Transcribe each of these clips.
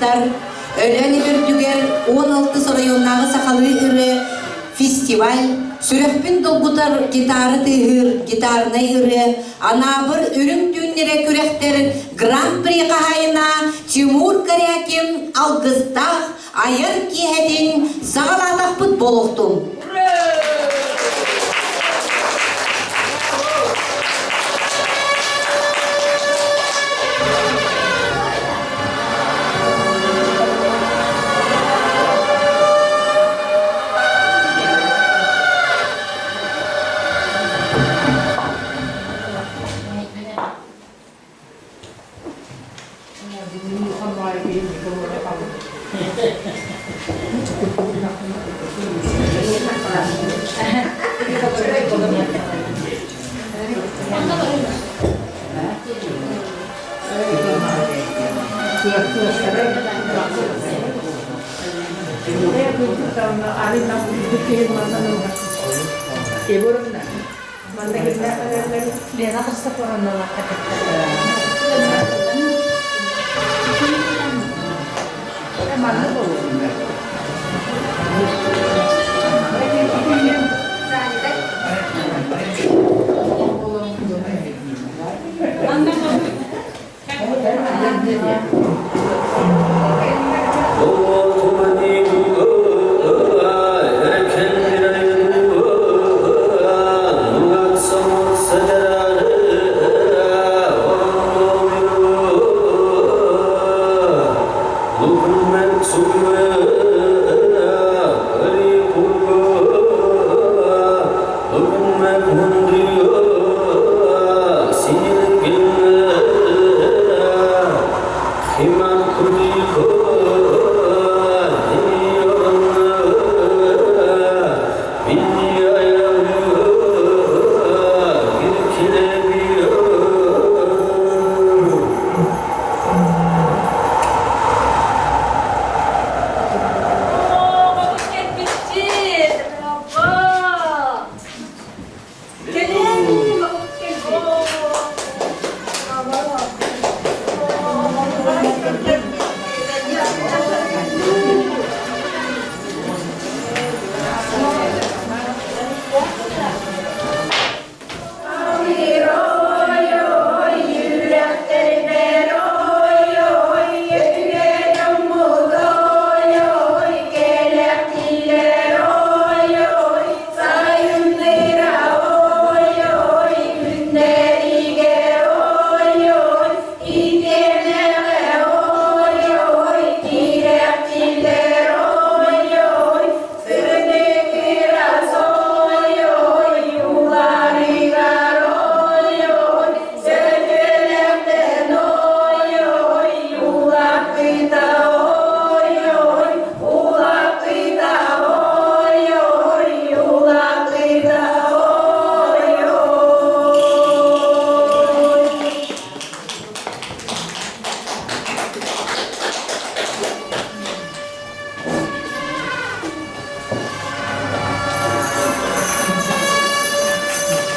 Ақтар, өләні бір дүгер 16 районнағы сақалы үрі фестиваль, сүрекпін долбутар гитары тыгыр, гитарына үрі, анабыр үрім түйінлері көректер Гран-при қағайына Тимур Карякин алғыздақ айыр кейхетін сағалалық бұт болуқтым.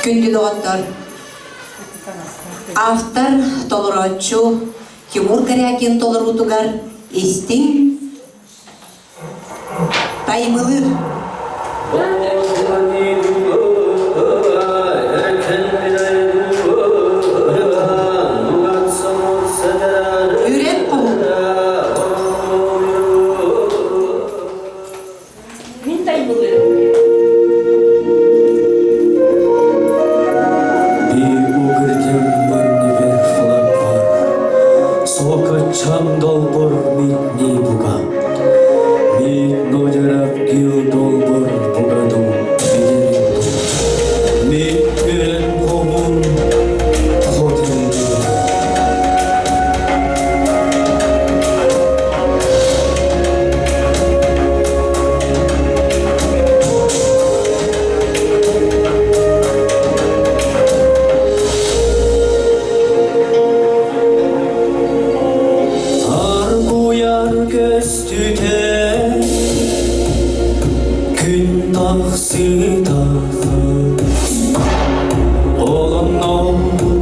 Күнділоғаттар, автор толырачу Тимур Карякин толырутугар истин таймылыр. Үрет қолы. Мен таймылыр. Çam dolbur mitni buga, mit nojerap kiu dolbur buga do mit kiren komun hotel.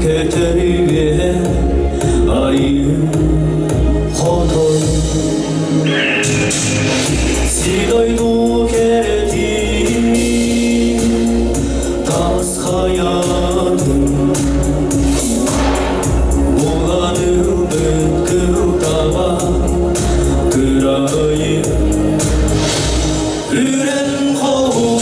Keteriye ayı hodol 지도이도 게레디 다스하야는 모가는 그다와 그라이 으렌 호우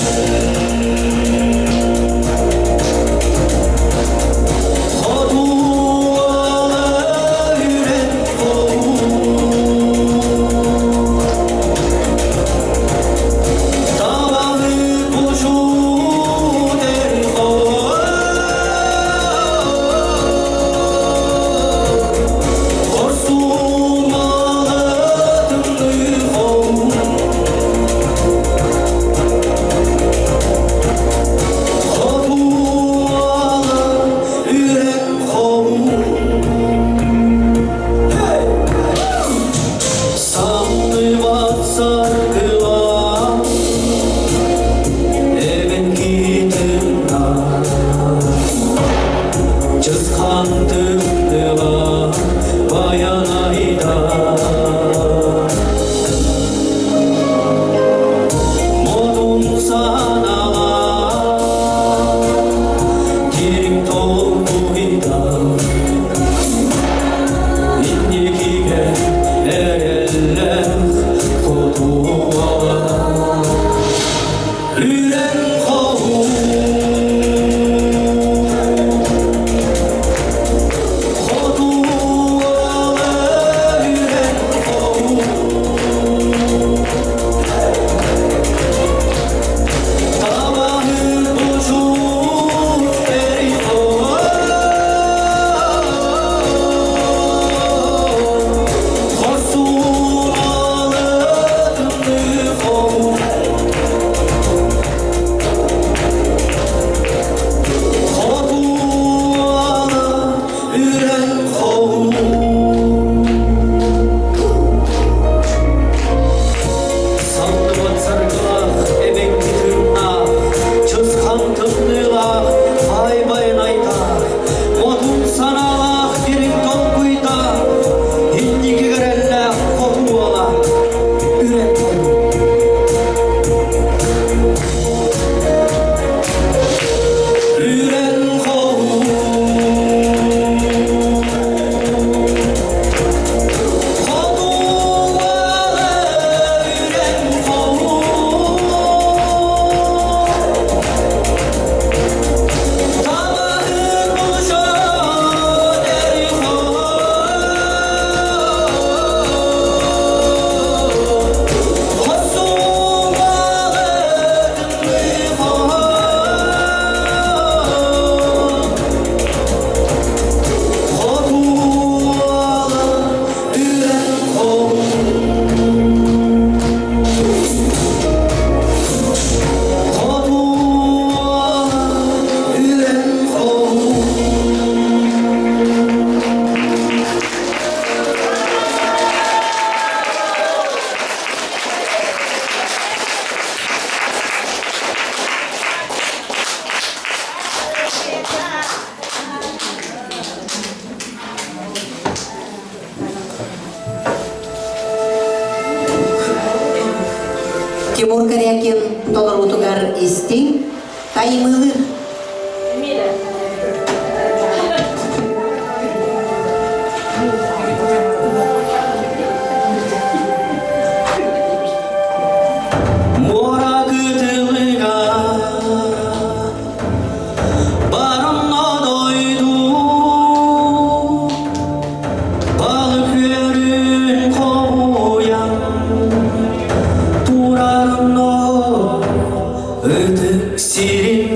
Тимур Корякин толырутугар истин таймылыр. Мора кытылыга барымна дойду балық өрін қоям турарымно өтік сирен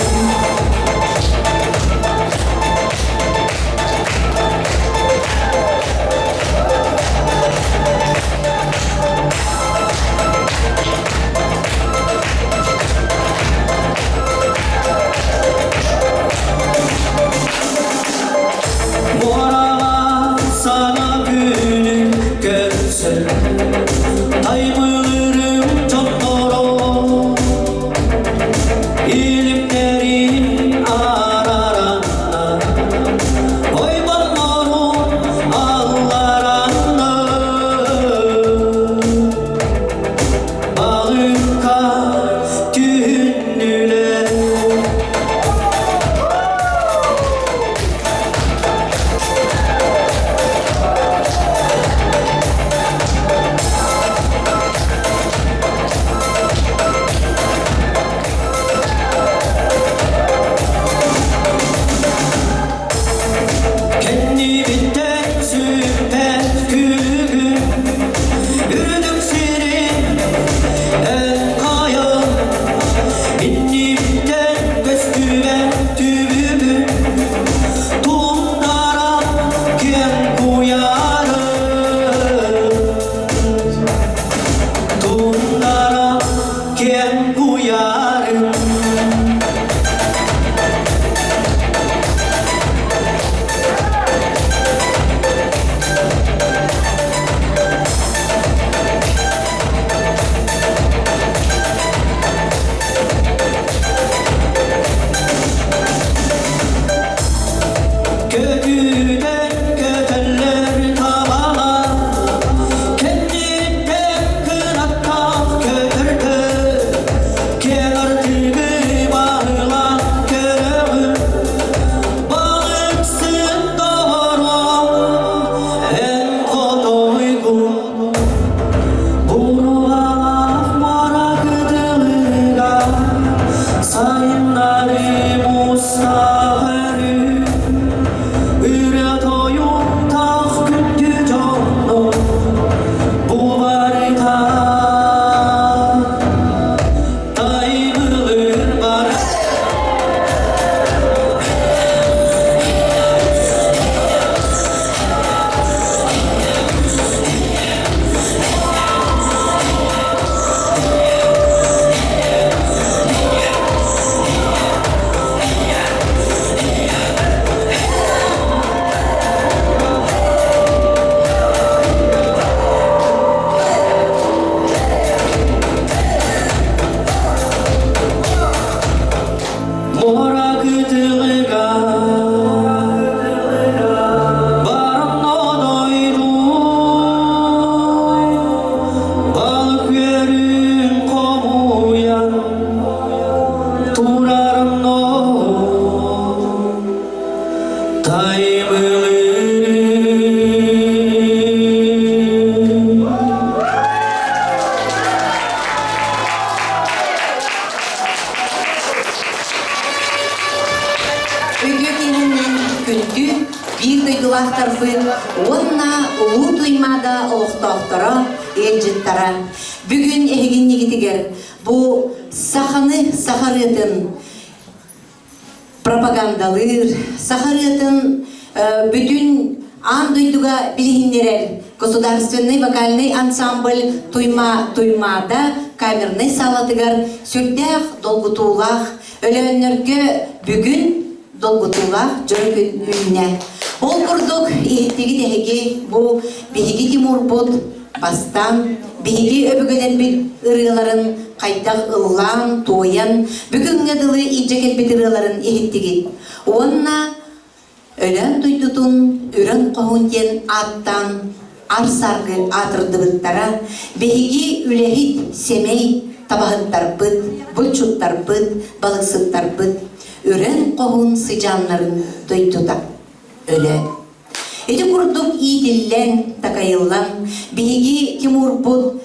кен куярым Kötüden kötüler tamala Kendinden kınattaf kötürdü Kenartıgı bağlan körüğü Balıksın doğru en kodoygun Buruğalaf morakıdılığa Sayınları Mustafa'rı Üretayım tak gündü canlı Bu varita Daimılır var Morakıdılığa Barımna doydu Balık yerim kovuyan Turarım no Taymılırım Ögü keninden күндү bir дойдулах тарфы онна улуу туймада олуктоктора элжиттара бүгүн эгиннигитигер бу саханы сахарытын пропагандалыр сахарытын бүтүн ан дойдуга билигиндерер государственный вокальный ансамбль туймада камерный салатыгар сүрдэх долгутуулах өлөөннөргө бүгүн долгутуулах жөргүн үйүнө ол курдук ийиттиги деги бу биһиги Тимурбут бастан биһиги өбүгөнен бит ырыаларын кайдак ыллаан тооян бүгүнгө дылы ижекелбит ырыаларын ийиттигит уонна өлөн туйдутун үрөн коһун диэн аттан арсаргы атырдыбыттара биһиги үлехит семей табаһыттарбыт булчуттарбыт балыксыттарбыт өрен коһун сыжаннарын дойдута өлө эти курдук иидиллен такайыллан биһиги Тимурбут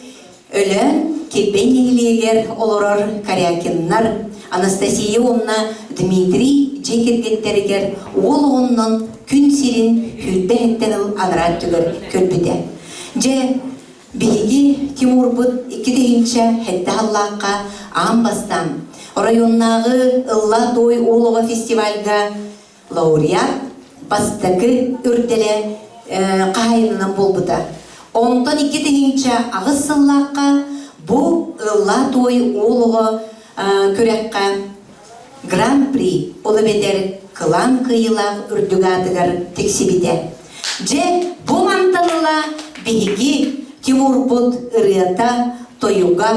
өлөн кепенилиегер олорор Карякиннар Анастасия онна Дмитрий жекергеттеригер ол оннон күн сирин хүлбэхеттенил анарат түгөр көлбүтэ же биһиги Тимурбут 2-нче хеттахаллаакка аамбастан районнағы ылла той улуға фестивальга лауреат бастакы үрделе қайынынан болбыта. Онтан 2-нче ағыз сыллаққа бұ ылла той улуға көрекқа гран-при олыбедер кылан кыйылақ үрдігадығар тексибіде. Же бұ мантаныла биһиги Тимурбут ырыата тойуға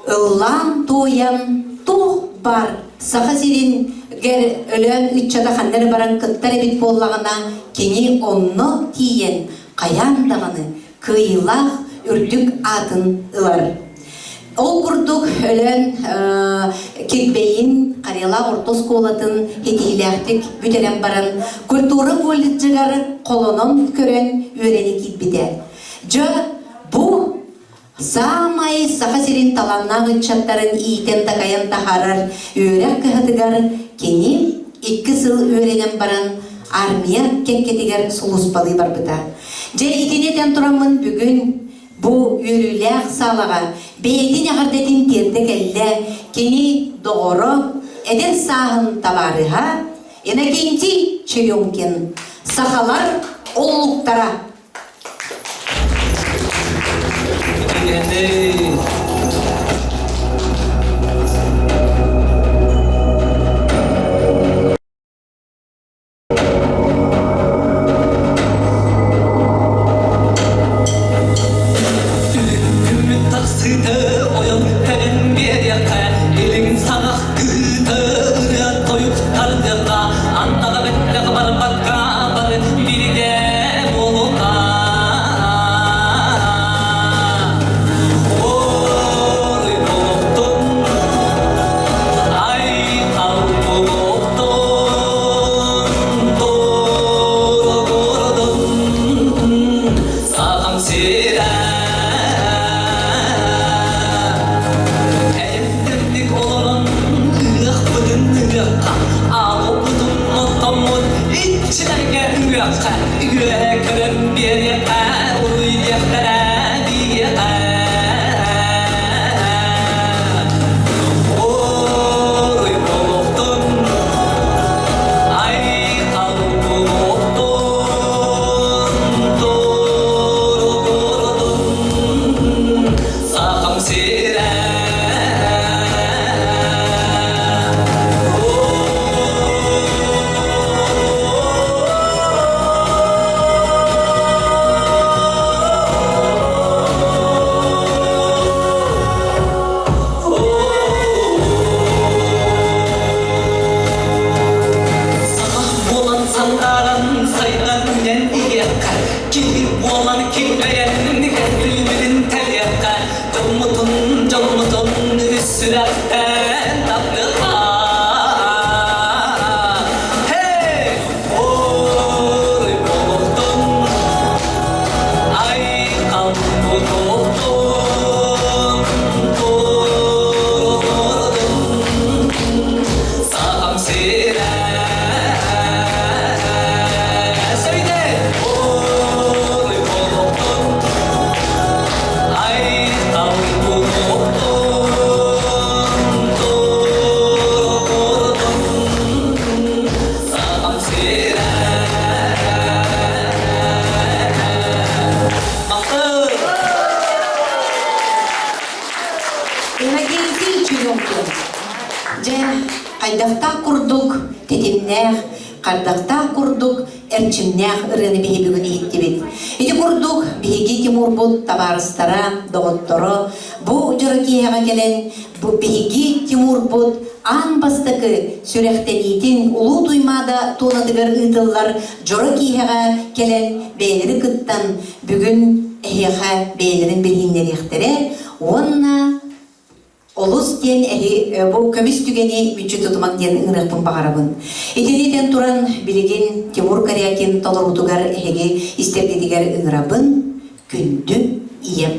ыллан тоян тух бар сахасирин гер өлөн үтчада ханнары баран кыттар бит боллагына кени онно тиен каяндаганы кыйлах үрдүк атын ылар. Ол курдук өлөн кирбейин карыла орто школатын хетилектик бүтелен баран культура колледжигар колонон көрөн үйрени китбите. Жо бу самай сахасирин таланнагы чаттарын иитен такаян тахарар үйрек кыхатыгар кени 2 сыл үйренен баран армия кенкетигер сулуспалы барбыта. Же итинетен турамын бүгүн бу үйрүләк салага бейдин ягардетин тердек элле кени догоро эдер сахын табарыха энекенти Черемкин сахалар олуктара. kıtı oyun tenin bir yaka elin sana kıtı ırat koyup tardıka anlaga bekle kabar bakka barı birge buluka oy boktun ay kalbu boktun doğru gördün sağam sira evlendik olan ırak bıdın ırakka ağabudun otomun içlerge ırakka yüreklerim bir yaka uyuyaklara bir yaka oy boktun ay kalbu boktun doğru gördün sağam sira Bolan sandaran sayılan yen iyakar Kilip bolan kilbeyen gülmedin tel yakar Camutun üstürakten tatlığa Hey! Oy boğdun Ay kalbu boğdun Doğurdun Sağam sire Söyle oy boğdun ay kalbu boğdun doğurdun sağam sire Mahmut Инагенти чүнөктөн. Же кайдакта курдук, тетимнех, кардакта курдук, эрчимнех ырыны биһи бүгүн иһиттибит. Ити курдук биһиги Тимурбут табарыстара, доготторо, бу жырыкиэҕэ келен, бу биһиги Тимурбут ан бастакы сүрэхтэнитин улуу туймаада туунатыгар ыытыллар жорокиэҕэ келен бээлери кыттан бүгүн эһиэхэ бээлерин билһиннерихтере, уонна Олус тен бу көміс түгені мүчі тұтыман тен ыңырықпын бағарабын. Етенетен туран білеген Тимур Карякин толырутугар әхеге истердедігер ыңырабын күнді ием.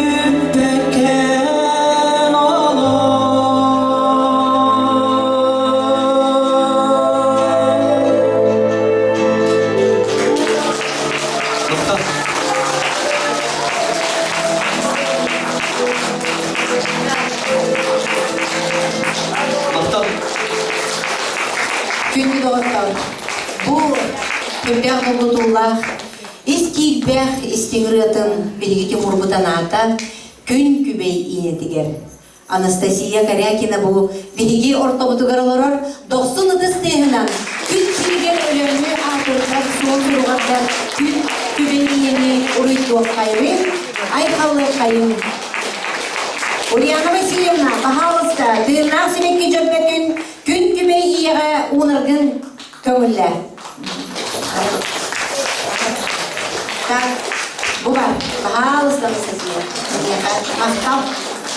Üppekken Күнді доғыттау. Бұл көмбәқ болдулар. Ескейбәқ істеңіретін белгеті мұрбытан ата күн күбей иетігер. Анастасия Корякина бұл белге ортабытығар оларар 90 ыдыс тегінен күн сирген өлемі атырдар сол тұрғандар күн күбей иені ұрыйтуақ қайры айқалы қайын. Ульяна Васильевна, пожалуйста, тыынақ себекке жөппетін күн күбей иеға ұнырғын көңілі. Так, bu var. Пожалуйста, Анастасия. Мақтал.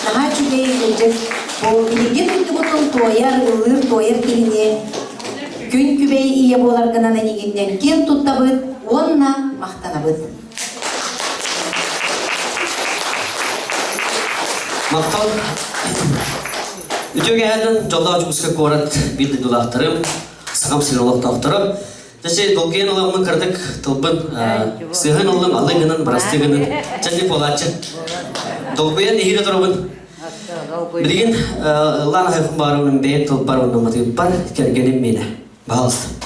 Наға чүгей жүр. Бұл білген үлгі бұтын тойар, ұлыр тойар келіне. Күн күбей ие боларғынан әнегеннен кен тұттабыд, онна мақтанабыд. Мақтал. Үтеге әлдің жолда жұмысқа қорат білді дұлақтырым, сағам сиролық тақтырым. Жасы долгейін олығымын кірдік тұлбын, сығын олығым алығының, бірастығының, және полатшы. Долгейін ехері тұрыбын. Білген ұлан ғайқын баруының бәйін тұлып баруының матығып бар, кәргенім мені. Бағалысты.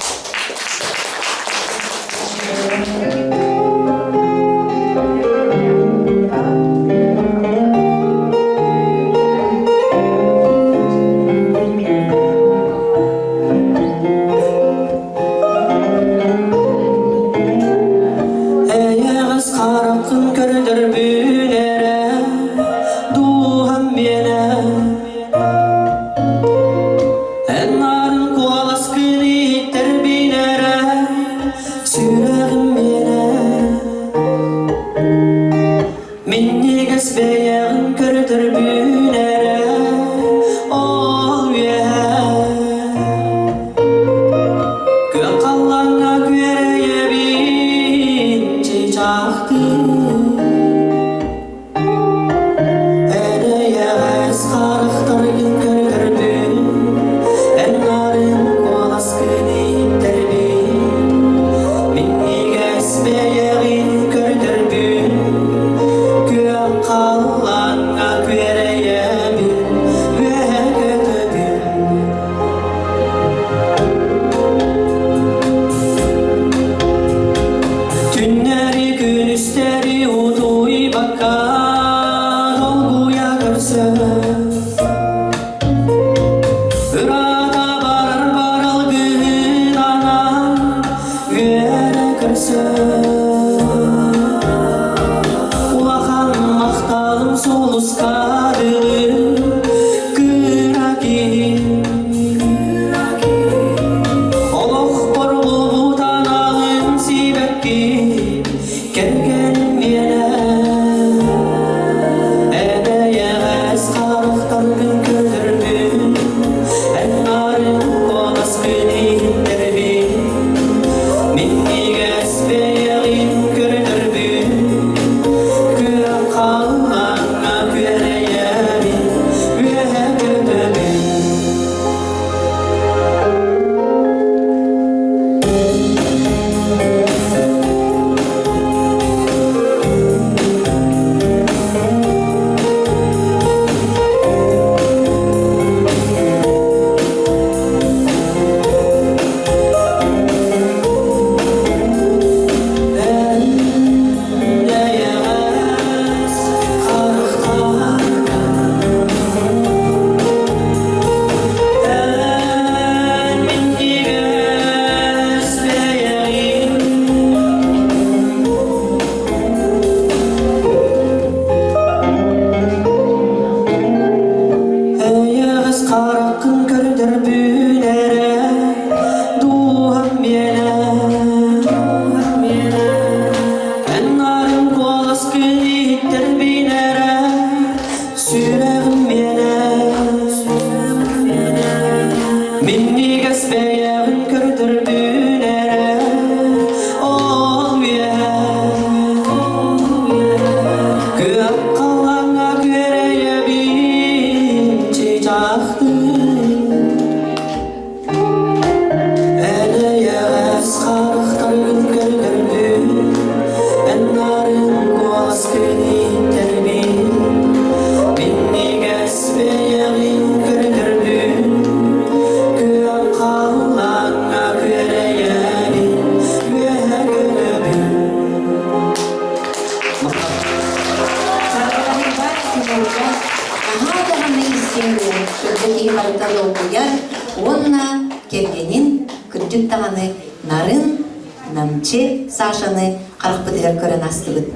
Kalana güvere yemin Кыргызстан нахадаганы истемден көрдетеги барыталы окуяр, онна келгенин кырдык таганы нарын намче Сашаны каракпыдыгар көрөн астыбыт.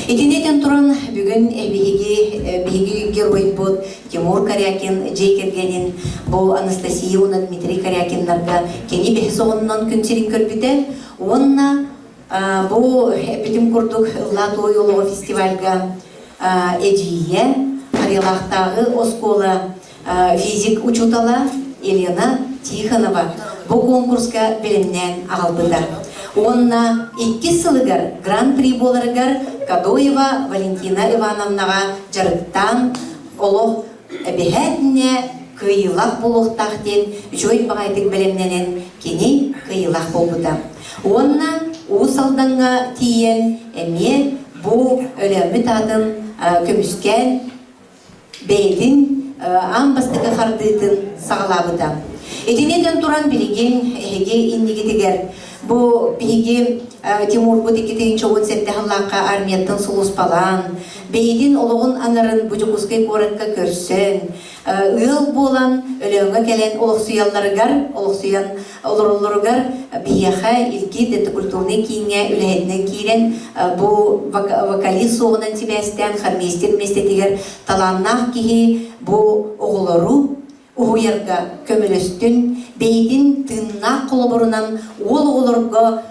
Итинетен туран бүгүн биги герой бот Тимур Карякин жейкергенин бу Анастасия уна Дмитрий Карякиннарга кени бехсооннон күнсерин көрбүтен. Онна бу бүтүн курдук Латуй улуу фестивальга эжие Карелахтагы Оскола физик учутала Елена Тихонова бу конкурска белемнен агалбыдар. Онна 2 сылыгар гран-при боларыгар Кадоева Валентина Ивановнага жарыктан олох бехетне кыйлах болуктахтен жой багайтык белемненен кени кыйлах болбута. Онна усалданга тиен эме бу өлөмү татын көмүскен бейдин амбастыгы хардытын сагалабыта. Эдинеден туран билеген эге иннигитигер бу биги Тимур Будикитин чогун сетте халлакка армияттан сулус балан, бейдин ологун анарын бужукускай коратка көрсөн, ыл болан өлөңгө келен олоксуян олоролоругар бияха илки дети культурный кийинге үлэхетне кийрен бу вокалист соғынан сибэстен хармейстер местетигер таланнах кихи бу оголору уйарга көмөлөстүн бейдин тынна колоборунан ол оголорго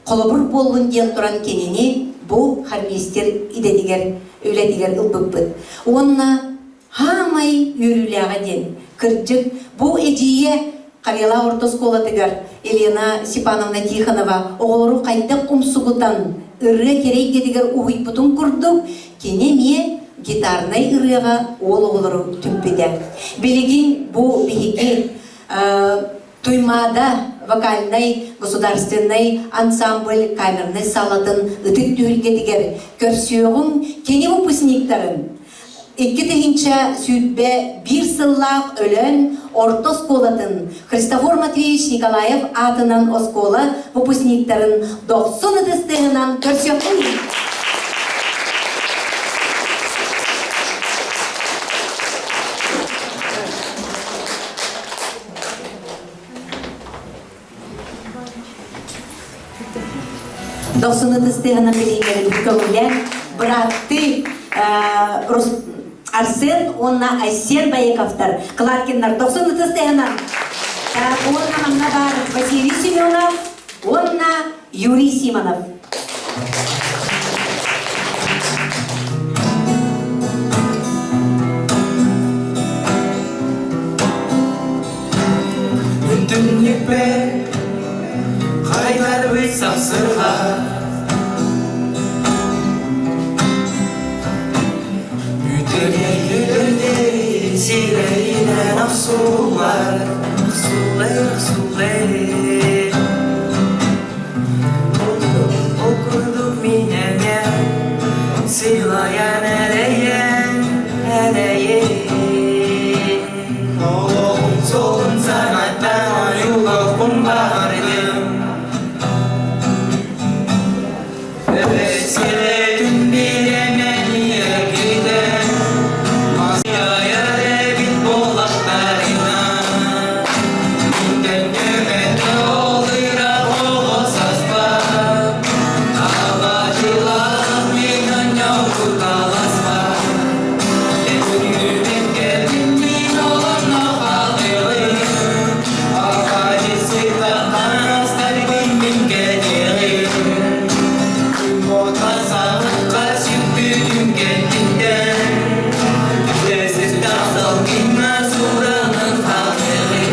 колобур болун диен туран кенени бу хармейстер идедигер үлетигер ылбыппыт. Онна хамай үрүләгә ден кырдык бу эжие Карела орта школатыгар Елена Степановна Тихонова оголору кайтып кумсугутан ыры керейгедигер уйпутун курдук кенеме гитарный ырыга ол оголору түмпеде. Билигин бу биги туймада вокальный государственный ансамбль камерный салатын ытык түлгедигер көрсөөгүн кени выпускниктарын 2-нче сүтбе 1 сыллак өлөн орто школатын Христофор Матвеевич Николаев атынан оскола выпускниктарын 90 тестегынан көрсөкүн. Досыны тестегынан билгелер бүкөлүлөр браты Арсен, онна Айсен Баековтар, Кларкиннар, 90 тестегынан. Онна мамна бар Василий Семенов, онна Юрий Симонов. Түннекпе қайтар бейсақ сырға Ütügeylerde sireynen aksular Aksular Okurduk mineme Silayan ereyen Oğlum solun sanattan Yulakun bağırdım Vesile dün bir emeliye giden Masyaya revit bolaklarına Minden nömette olira oğul sazba Ağacılar minyon yavru kalasma Etküden geldim min olan nakalılı Ağacısı da hastar bin gelirim Motasağlıklar süpüdüm kendinden Düzesiz dağdal bilmez uğranın kaldığı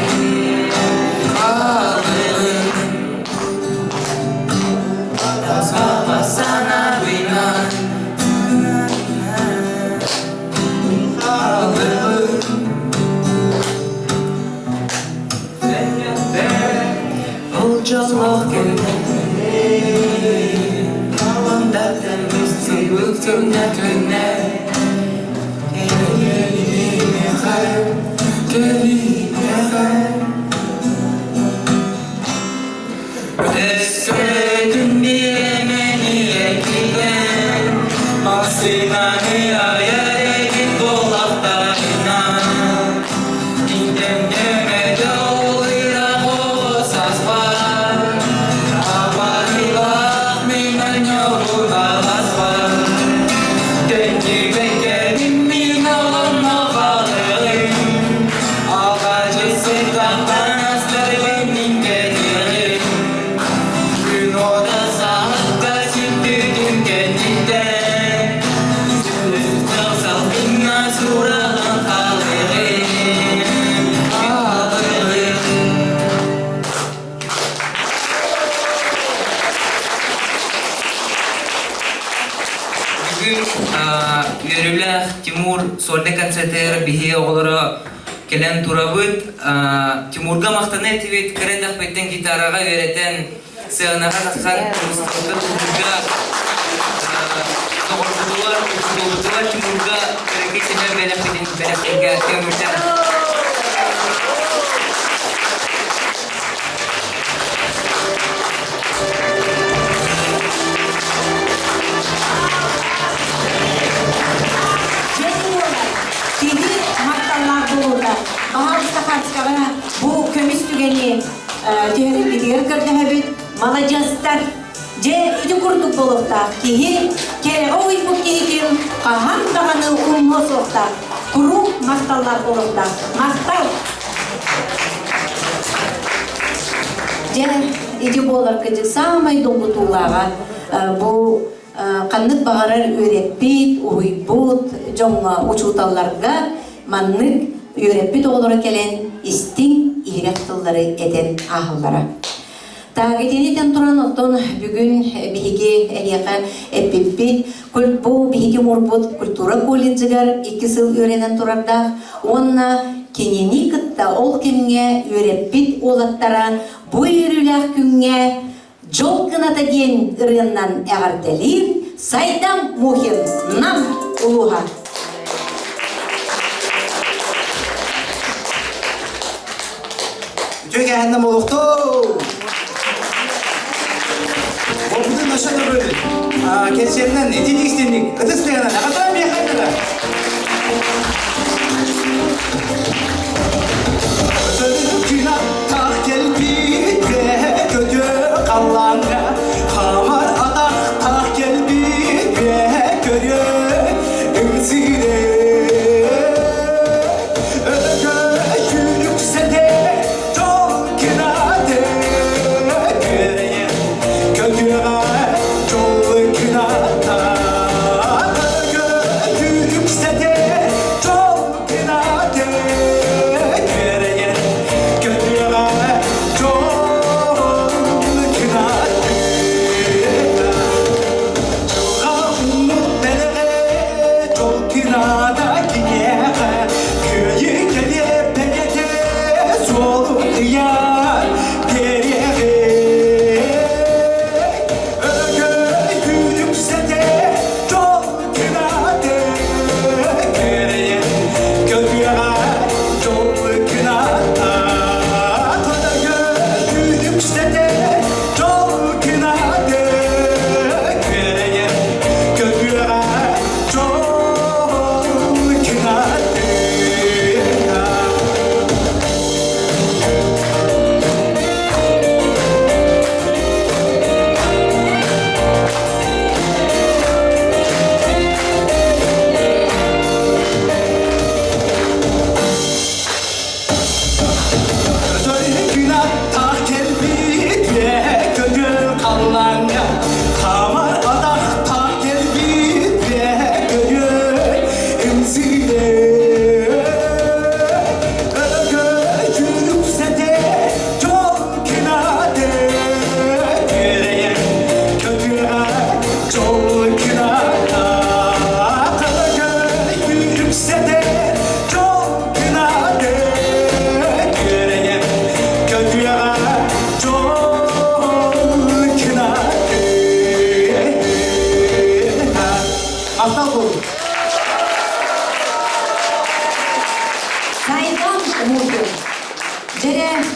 Tasma sana binan Olcallah gelmedi Kalan dertlerimizi bıktım ne tünne Gelime hayır, gelime hayır Esvedin bir emeliye giden Mahsinani ayar edin solda konsertler bihi oğlara gelen turabıt Timurga maktana etibet kerendak betten gitaraga öğreten sığınağa taksan Timurga doğrudular Timurga kerekesine belirtenge kömürten bu kömüs tügeni tühürü gidiyor kırdığıbıt malajastar je iti kurduk bolukta kihi kere oy bu kihikin kahan dağını ummos okta kuru maktallar bolukta maktal je iti bolar kıcık samay dongu tuğlağa bu kanlık bağırar öğretbit uhuybut jonga uçutallarga manlık öğretbit olarak gelen istin irektilleri eden ahıllara. Tağeteniden turan otton bugün bihigi eliyaka epippi bu bihigi murbut kultura kolleджigar 2 yıl öğrenen turarda onna keneni kıtta ol kimge öğretbit olattara bu yürülak künge jol kınata diyen ırından eğardelir saydam muhim nam uluha. Çünkü hennem oluktu. Okudun aşağıda böyle. Keçerinden etilik istendik. Itıstayana ne kadar bir yakaydılar. Ödülü günah tak gelbiyle kötü kallanca. Hamar adak tak gelbiyle kötü ümsire.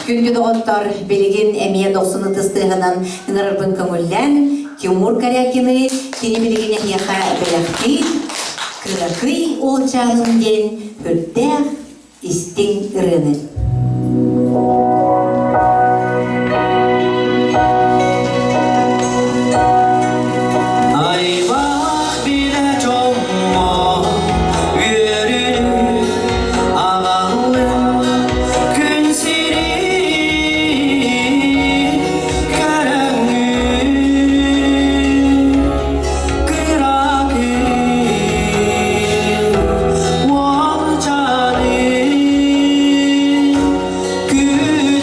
Gündü doğutlar belirgin emiye doksunu tыстığından nırırbın köngüllen Timur Karyakini kini bilgine yaka belakti kırakıy olacağının den hürdeh istin ırını. Good.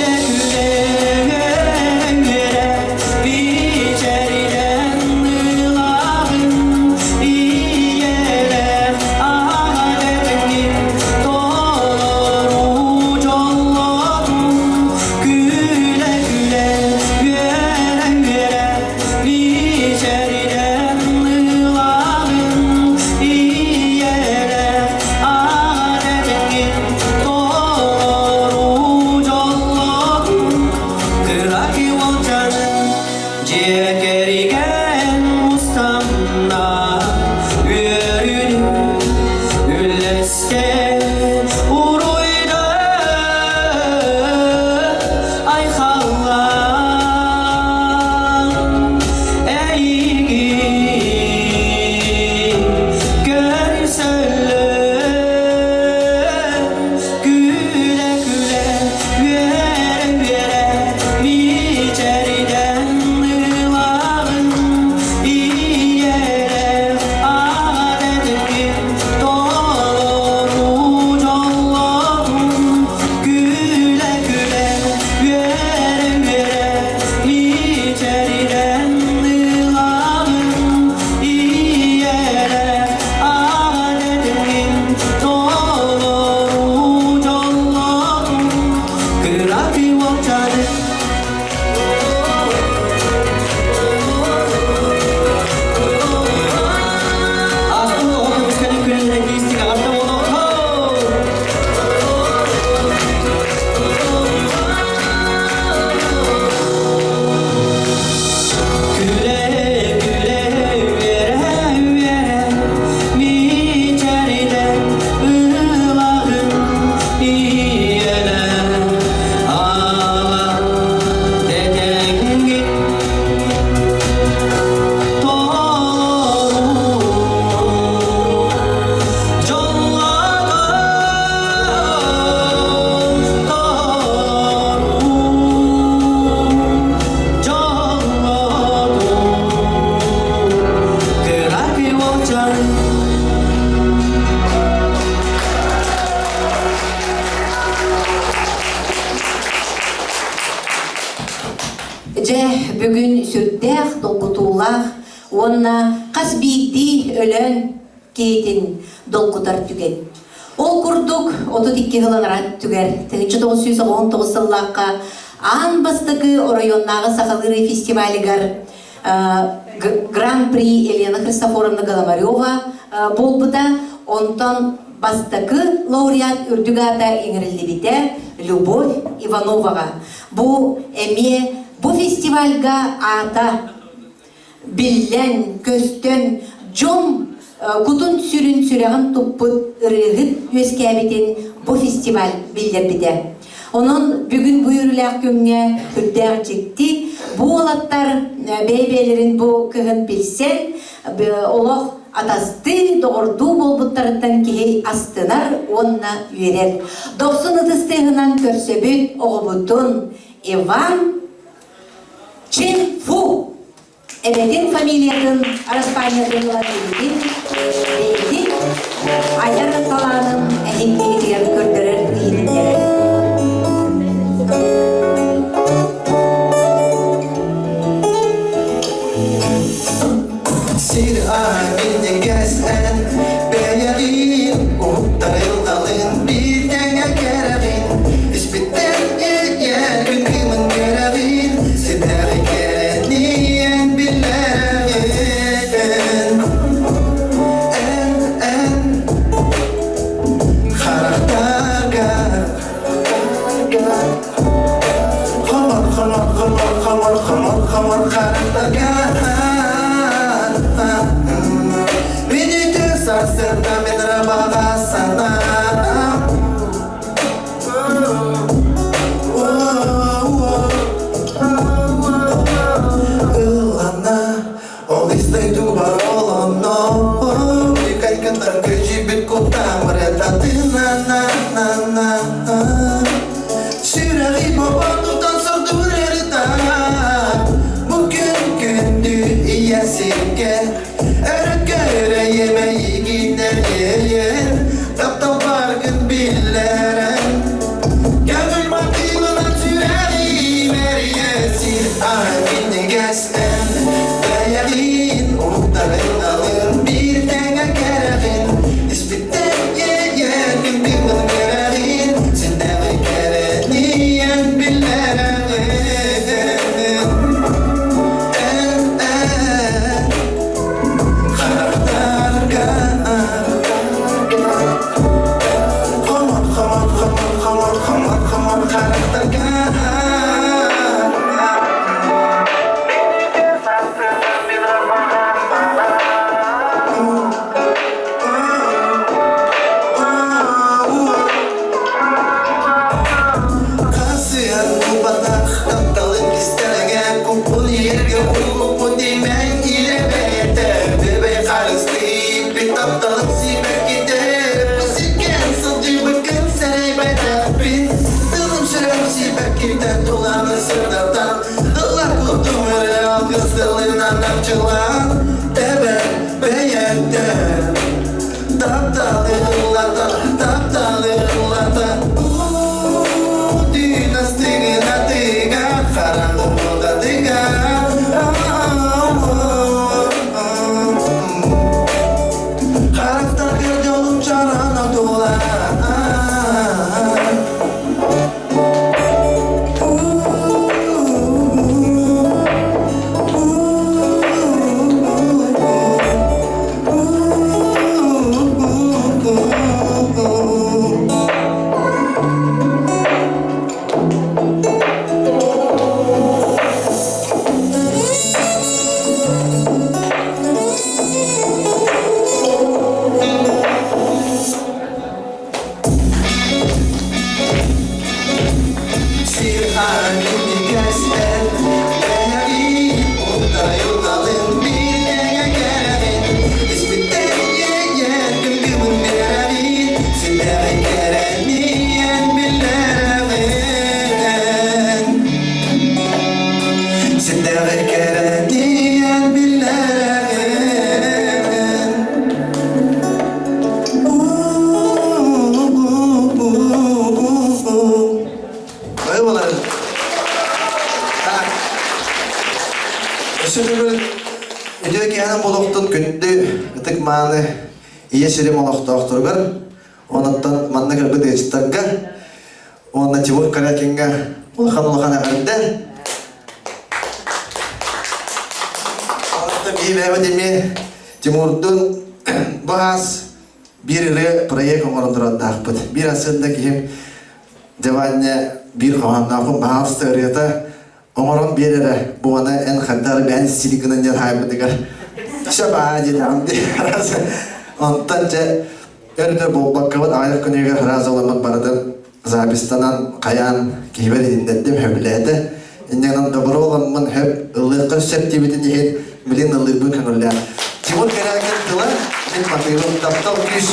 Уже бүгін сүрдәк долгутуулах, онна қас бейді өлен кейтін долгутар түген. Ол күрдік 32 ғылан рат түгер, 1919 сыллаққа ан бастығы орайоннағы сақалыры фестивалігар Гран-при Елена Христофоровна Голомарева болбыда, онтан бастығы лауреат үрдігата еңірілді біте Любовь Ивановаға. Бұл фестивальға ата біллән, көстен, жом кутун сүрін сүрәғын тұппыт ұрығыт өскәбетін бұл фестиваль білдер біте. Onun bugün buyurulaq günge hüddəq ciddi. Bu olaqlar beybelerin bu kığın bilsen, olaq atastı doğurdu bolbutlarından ki astınar onna üyerer. 90 tığınan körsöbüt oğubutun Ivan Çinfu. Emetin familiyatın Araspanya'dın Beydi Aylar Talanın ehimliğini gördürür iyinleri. Sir ağabeyini gezsen beğenin Umutlarıl alın bir denge kerevin İspitten ilgiye günümün kerevin Sideri kereniyen bilerin En karakterga Hamar karakterga Sarsırda menra bağasana Ilana Ol istay dubar olano Dikay kantar kejibit kota Meredatina na Sirari babantutan sardur erita Mungkin маны ие шерем олохтоохторгар, онаттан манна кыргы дечтагга, онна Тимур Карякинга улахан агарда. Онатта бейбәбі деме Тимурдун баас bir proyekt oңорындырандақпыт. Bir asırda kihim devanya bir kavanlaqın bağırsı örüyata oңорын берері бұғана ән қаддар бән силикінің ден хайбыдығар. Шаба деді амды арасы. Онтан жа өрді болбаққабыт айлық күнеге разы оламын барадыр. Запистанан қаян кейбер едіндеттім хөбіледі. Иннен добры оламын хөп ылыққыр сәптебетін еген білін ылықбы көңілі. Тимур Карякин тыла мен матырым таптал күш.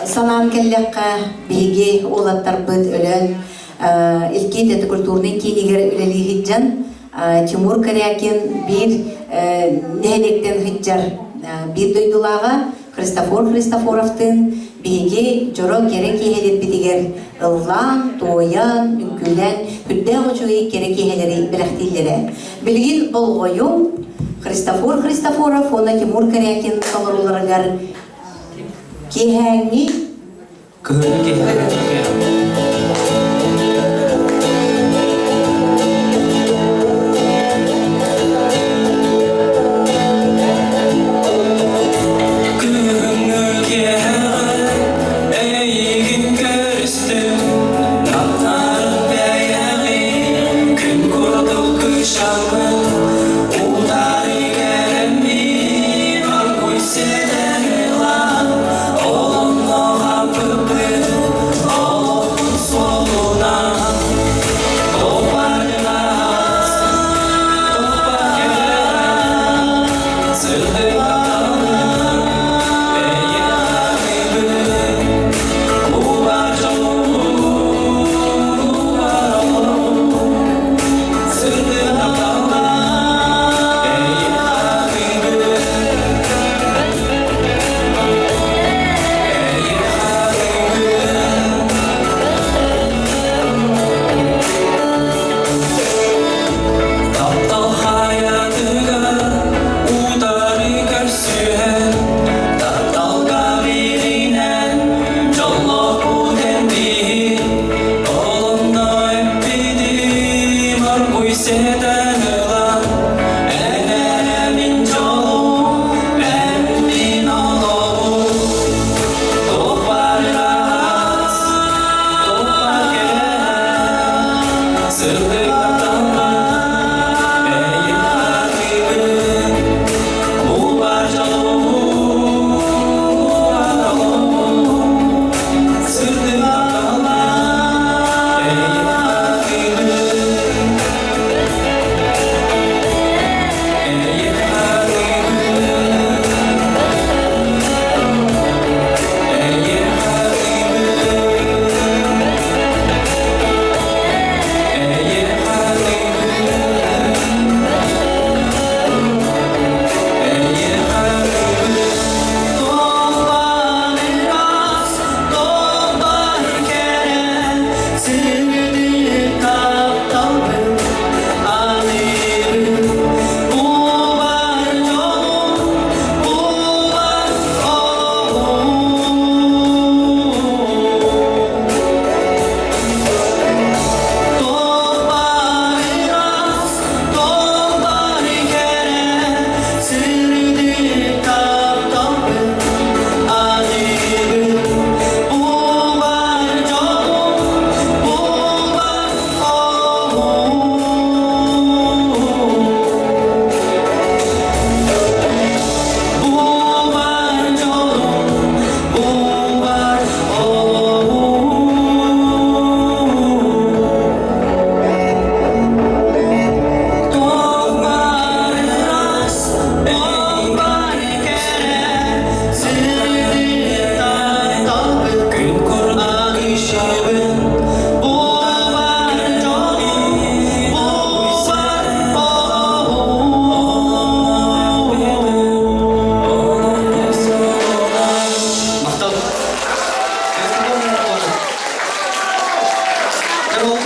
Салам келлекка биги улаттар быт өлөн илки тети культурный кинигер үлели хиджан Тимур Карякин bir нелектен хиджар bir дойдулага Христофоровтын биги жоро керек кихелет битигер ыллан, тоян, үнкүлен, хүддэ очуги керек кихелери билектилери. Билгин болгою Христофоров, она Тимур Карякин салыруларыгар кихәңни Oh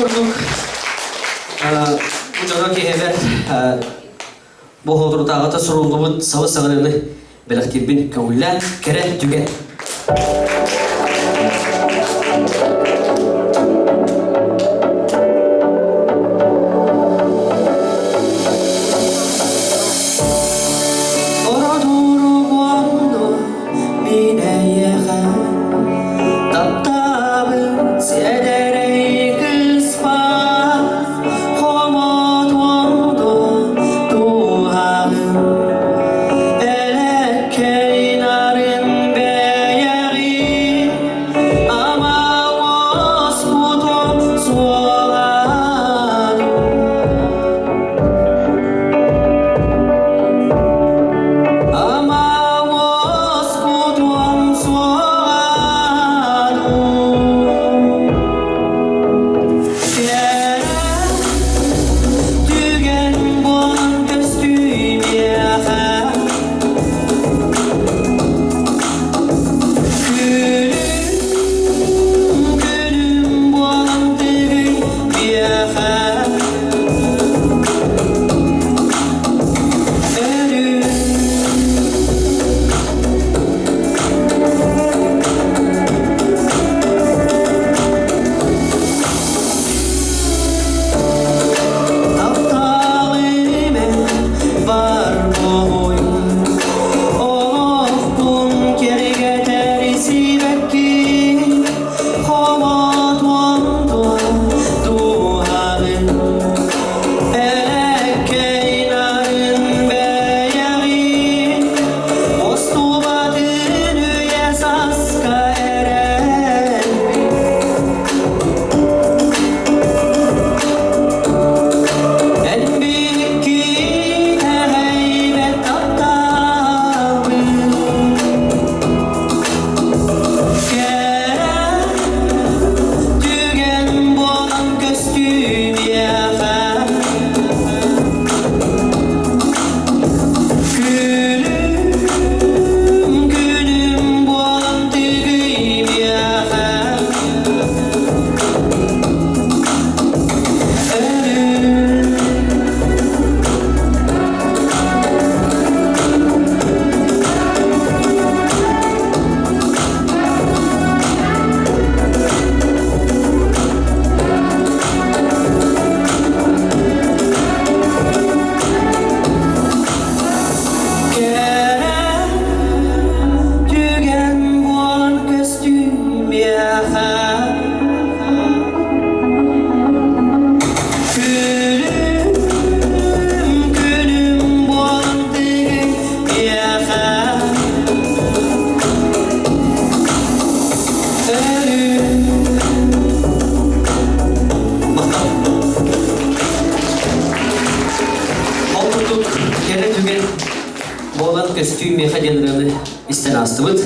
kurduk. Bu jora keheber bu hodurdağı da soruldu bu savı sağırını belirtibin köngülen kere tüge. Boğulan köstüğüm meha generalı istenastımız.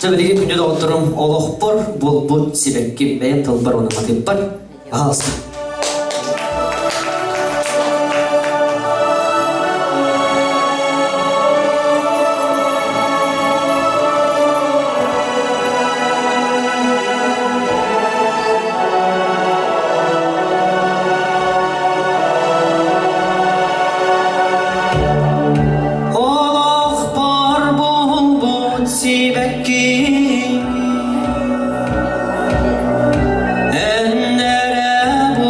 Tabii ki günde oturum oluqpor bol sebekki beyan tılbar onu matipar. Ağasın. Enlere bu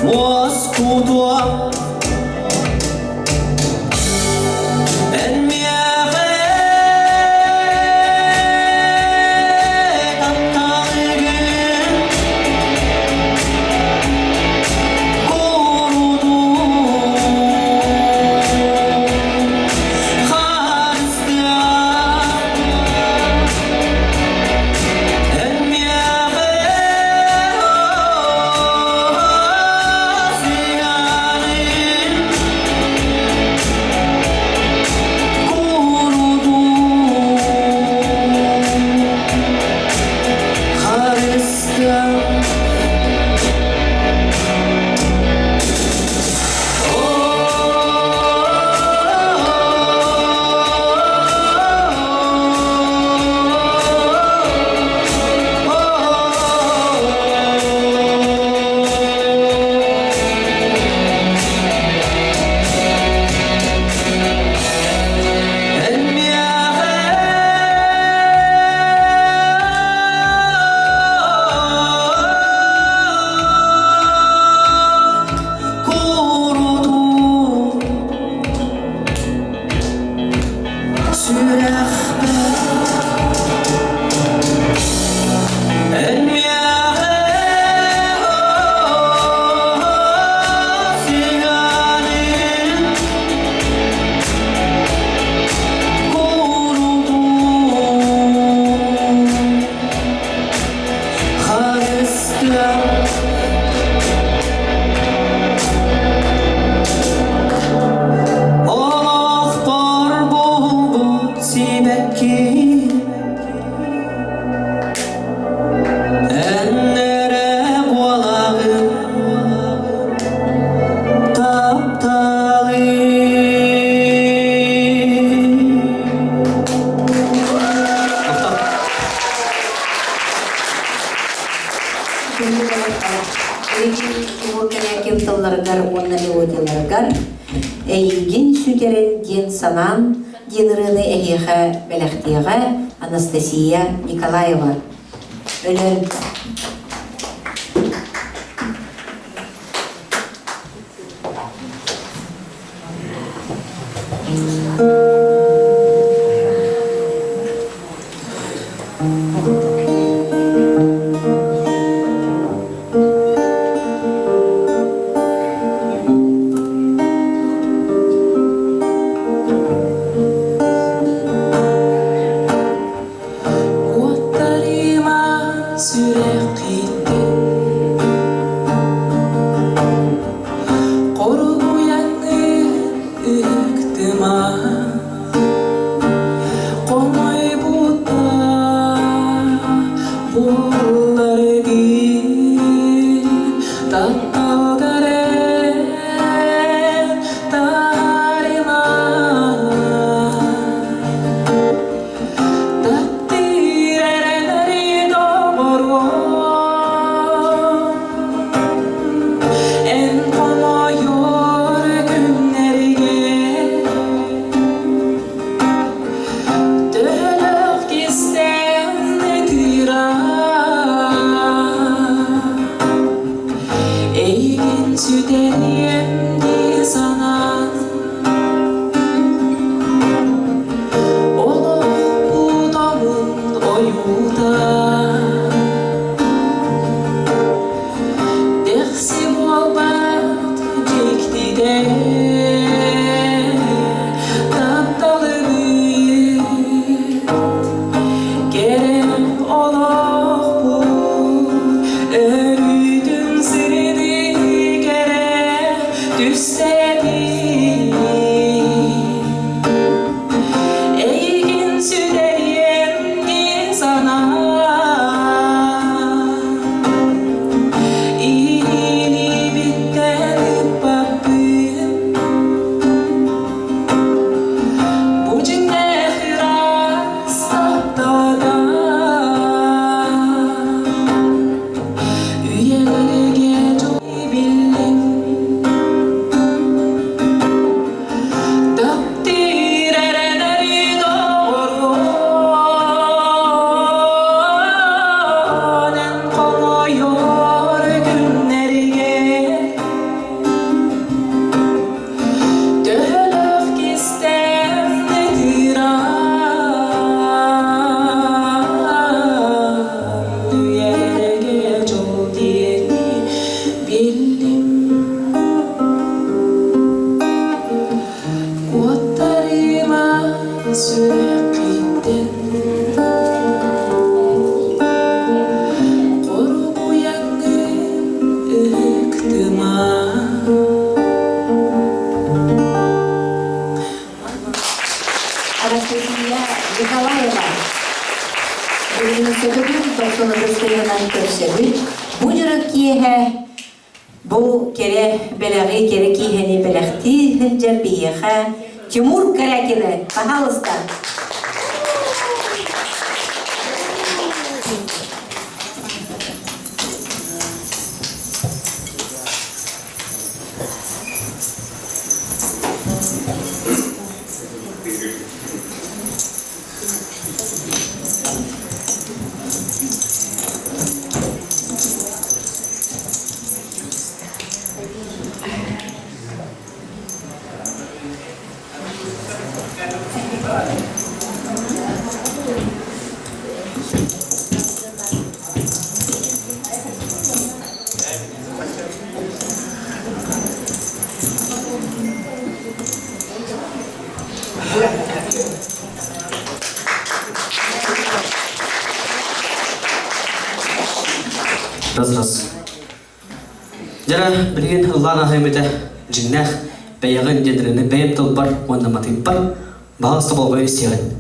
Moskova en miare kaptanı korudu hasta en miare Эйген сүтерен ген санан генералы эхеха белехтега Анастасия Николаева. Өлен. Atan körsegül. Bu jürek kiyehe bu kere belagi kere kiyeheni belakti hınca biyeha. Timur Karakine. Пожалуйста. Раз. Жара билген Аллана хаймете жиннах баягын жендрене бәйм толпар онда матым бар. Бағасты болбай істеген.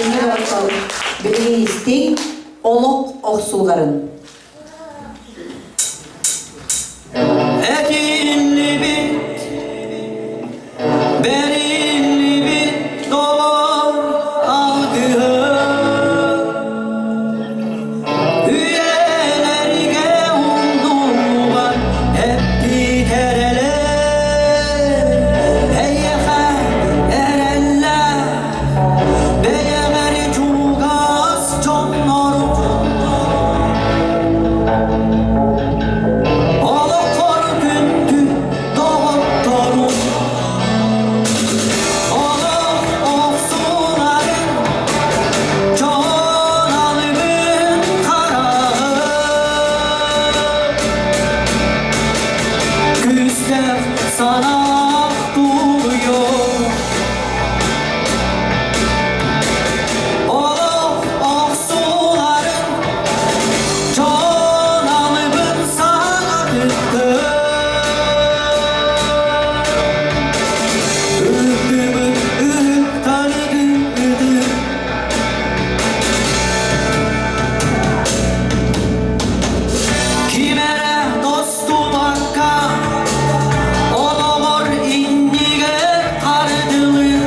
Önce de bakalım. Birinci olok oksuların. Ekinli bit, berinli bit doğar algı. Üyelerge umduğum hep bitereler. Eyyeha erenler, beyeğeri çuğaz çonlar. Oluklar gündü doğutturur. Oluk oksuların çoğun alıbın karağı. Güzler sana duyuyor. Oluk oksuların çoğun alıbın sana tıktı. Ühtümün ıhtarıdı. Kimere dostum hakka, olamor indige kardılı.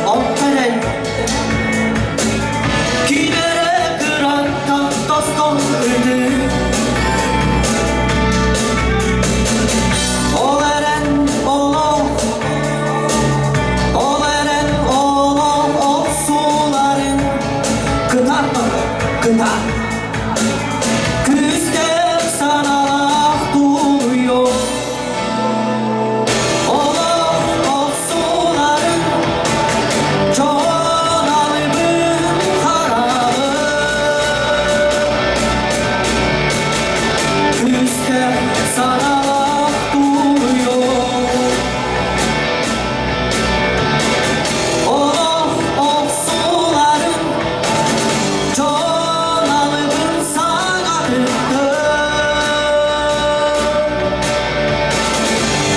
Otteren, kimere kırakta dostum ödü. Oleren olok, oleren olok oksuların kıtar kıtar. Küster sana laf duyuyor. Olok oksuların çoğun alıbın karağı. Küster sana laf duyuyor. Olok oksuların çoğun alıbın sana tıktı.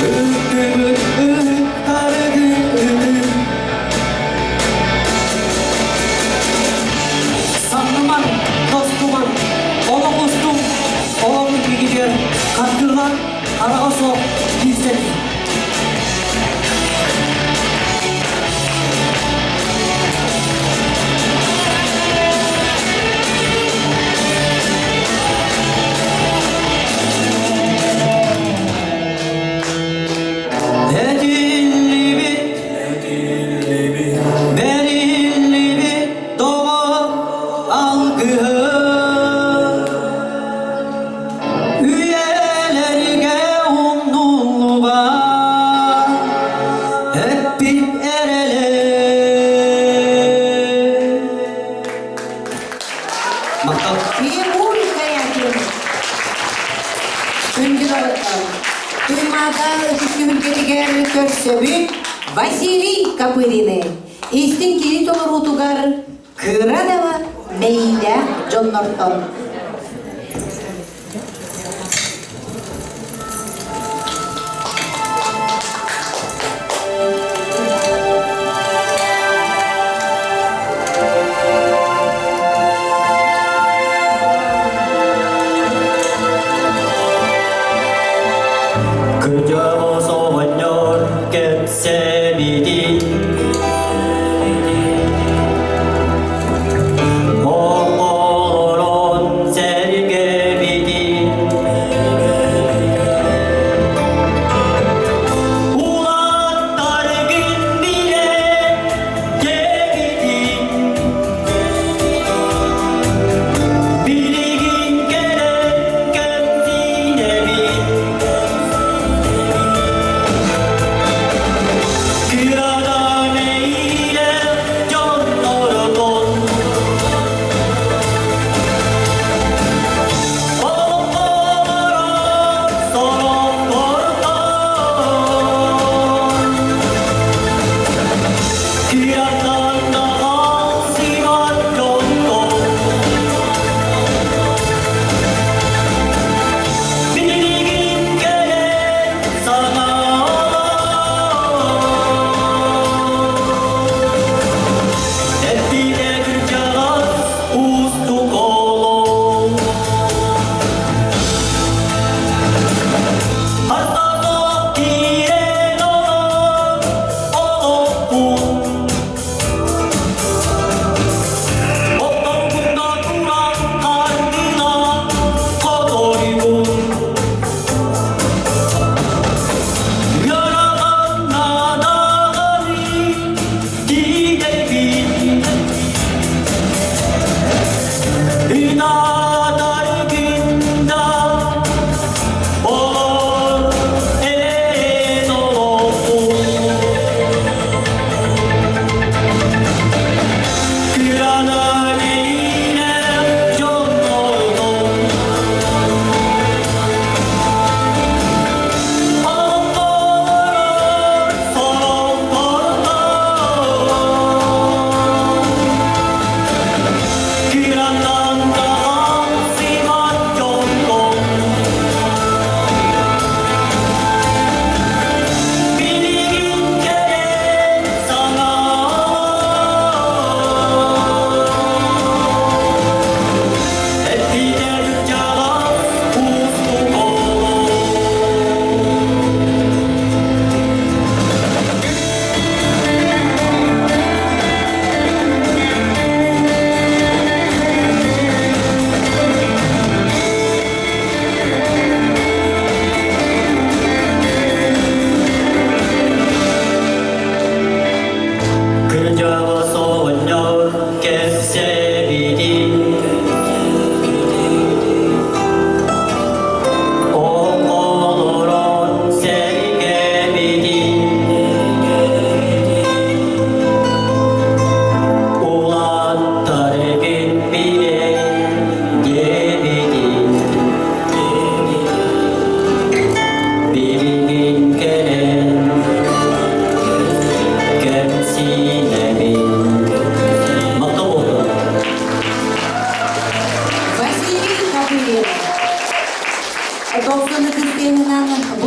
Ühtümün ıhtarıdı. Sanlıman, dostuman, ola dostum, ola bir gidiyor. Katkırlar, kara oso, gizlet. Edilli bit, berinli bit doğar algı. Üyelerge umduğum var hep bir ereler. Bakalım. Bir uğurluka yapıyorum. Önce de bakalım. Duymada ışıklı ülkeliger körsöbü Василий Капырины. Истин кирит олар утугар Кырадава Мейля Джоннортон. 그저 소원열 깹세미디 오고론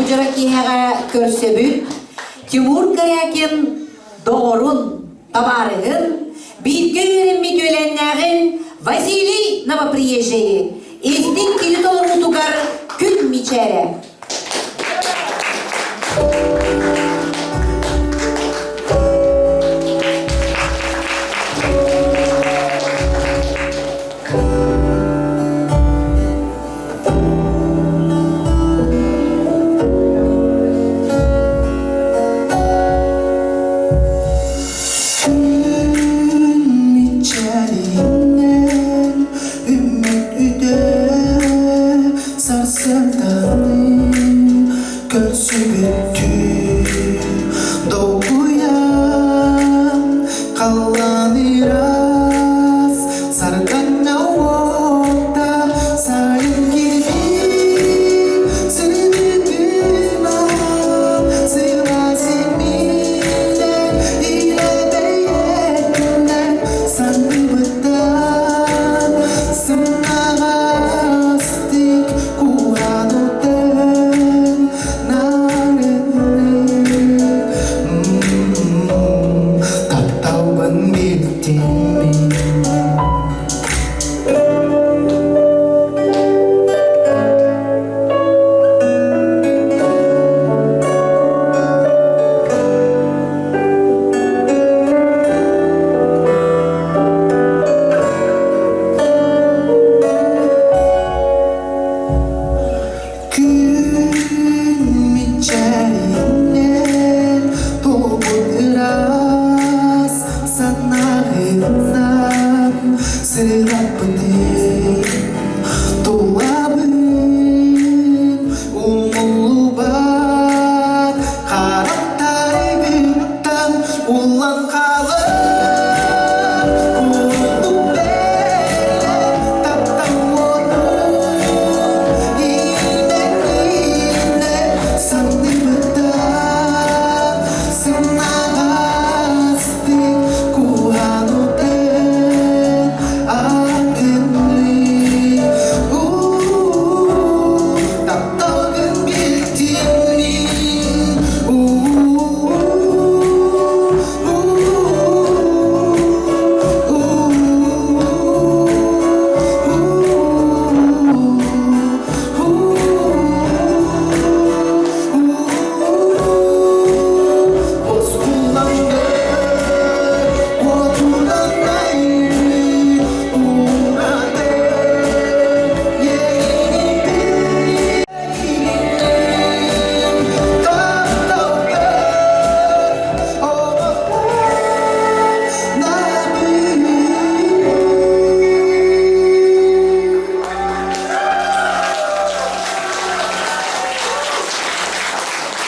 Ужара киһэҕэ көрсөбүт Тимур Карякин доорун, табарыгын, бирге үйренмит өләннәғын Василий новоприезжие, эстик килит олар утугар күн мичәрі.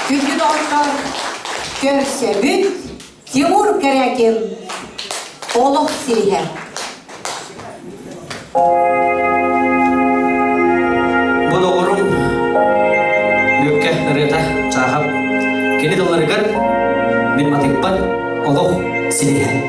Күнді доғырқар көрсөбүт Тимур Карякин олық сирихе. Бұл оғырым өпке ұрыта чағап кені долларығар мен матекпан олық сирихе.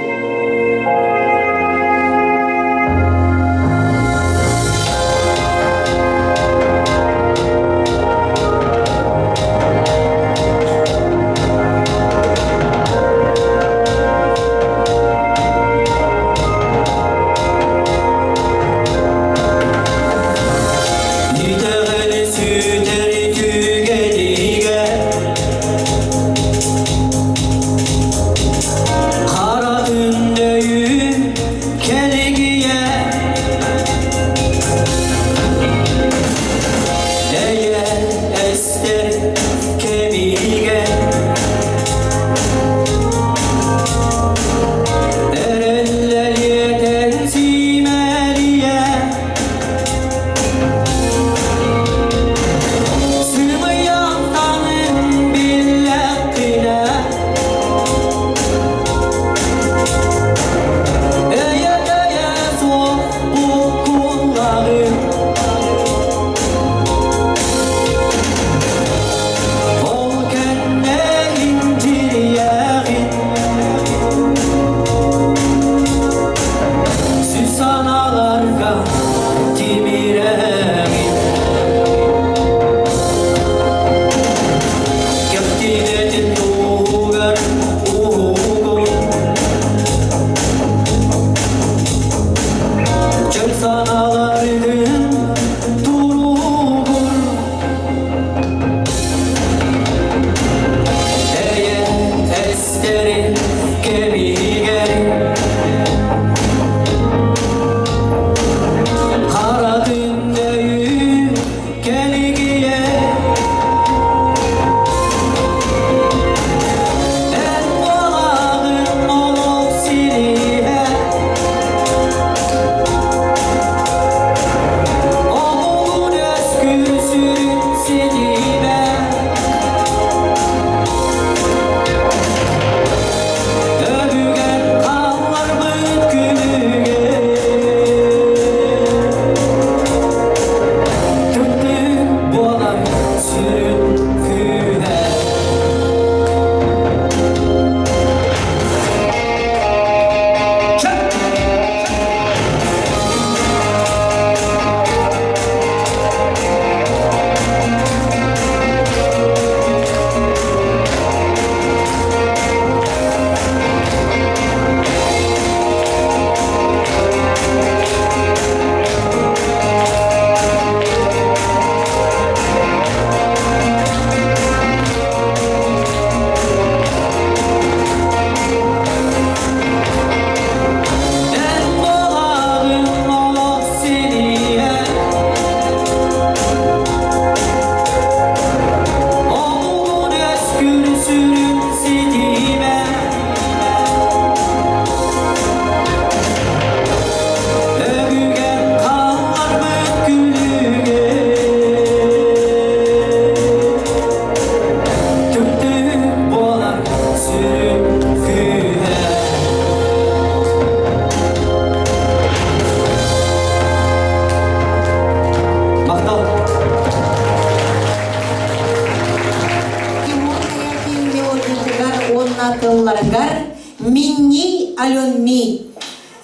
alönmi.